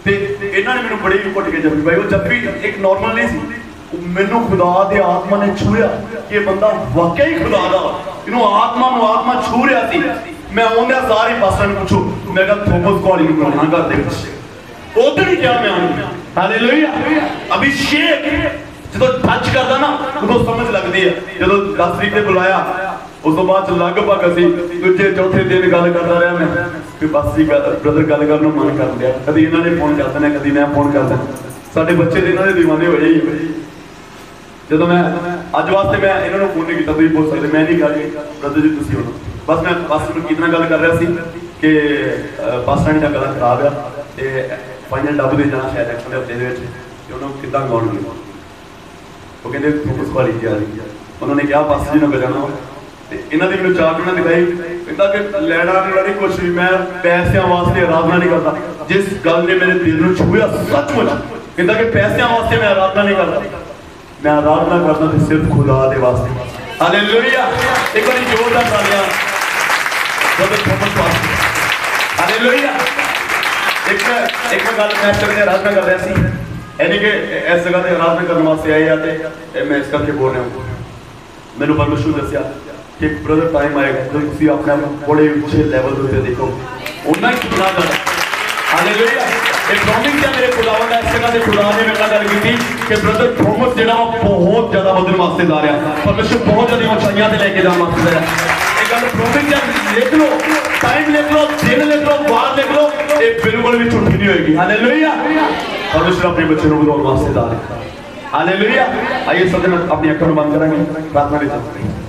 तो इन्होंने मैंने बड़ी घुट के जफ्फी पाई। वो जफ्फी एक नॉर्मल नहीं सी, मैनू खुदा दे आत्मा ने छूया कि बंदा वाकई खुदा दा, इन्हों आत्मा छू रहा थी। मैं उन्हें सारे पासा पूछो, मैं कहा थॉमस कॉल बनाना घर दे उधर ही क्या मैं आऊँ। हालेलुया। अभिषेक जो टच करता ना उदों समझ लगती है। जो 10 तरीक ने बुलाया उस तो बाद लगभग असी दूजे चौथे दिन गल करता रहा मैं कि बस ही ब्रदर गल करने मन कर लिया। कभी इन्होंने फोन कर देना, कभी मैं फोन कर देना। साढ़े बच्चे तो इन्होंने दीवाने हो जाइए। जो मैं अज वास्ते मैं इन्होंने फोन नहीं किया, तुम बोल सकते मैं नहीं कहा ब्रदर जी तुम हो। बस मैं पास कितना गल कर रहा सी कि बस स्टैंड का गला खराब है तो फाइनल डब दे जाना शायद एक्शन हफ्ते उन्होंने कितना गाउणगे। वो कहते फोकस क्वालिटी आ रही है। उन्होंने कहा पास जी नगर जाना इन्होंने मैंने चार्ट उन्होंने दिखाई कहता कि लैना नहीं कुछ भी, मैं पैसों वास्ते आराधना नहीं करता। जिस गल ने मेरे दिल में छूया सचमुच कहता कि पैसों वास्ते मैं आराधना नहीं करता, मैं आराधना करना तो सिर्फ खुदा दे वास्ते। हालेलुया। एक बार जोरदार तालियां ब्रदर थॉमस वास्ते। हालेलुया। एक गल मैं इस तरह आराधना कर रहा सी, यानी कि इस जगह से आराधना करने वास्ते आए जाते मैं इस करके बोल रहा हूँ। मैंने परमेश्वर दसिया कि ब्रदर टाइम आएगा जो तुम अपने बड़े उच्चे लैवल पर देखो उन्ना ही कितना कर। हालेलुया। एक प्रॉमिस है मेरे खुदावन का इस जगह से खुदा ने मेरे साथ गल की कि ब्रदर थॉमस जो बहुत ज्यादा बदलने वास्ते जा रहा है। परमेश्वर बहुत ज्यादा ऊंचाइयां से लेके जाने वास्ते जा रहा है। प्रॉमिस है, लिख लो, टाइम लिख लो, दिन लिख लो, बार लिख लो, ये बिल्कुल भी झूठी नहीं होगी। हालेलुया। परमेश्वर अपने बच्चे को बुलाने वास्ते जा रहा है। हालेलुया। आइए सब अपनी अखों बंद करेंगे, प्रार्थना में चलते हैं।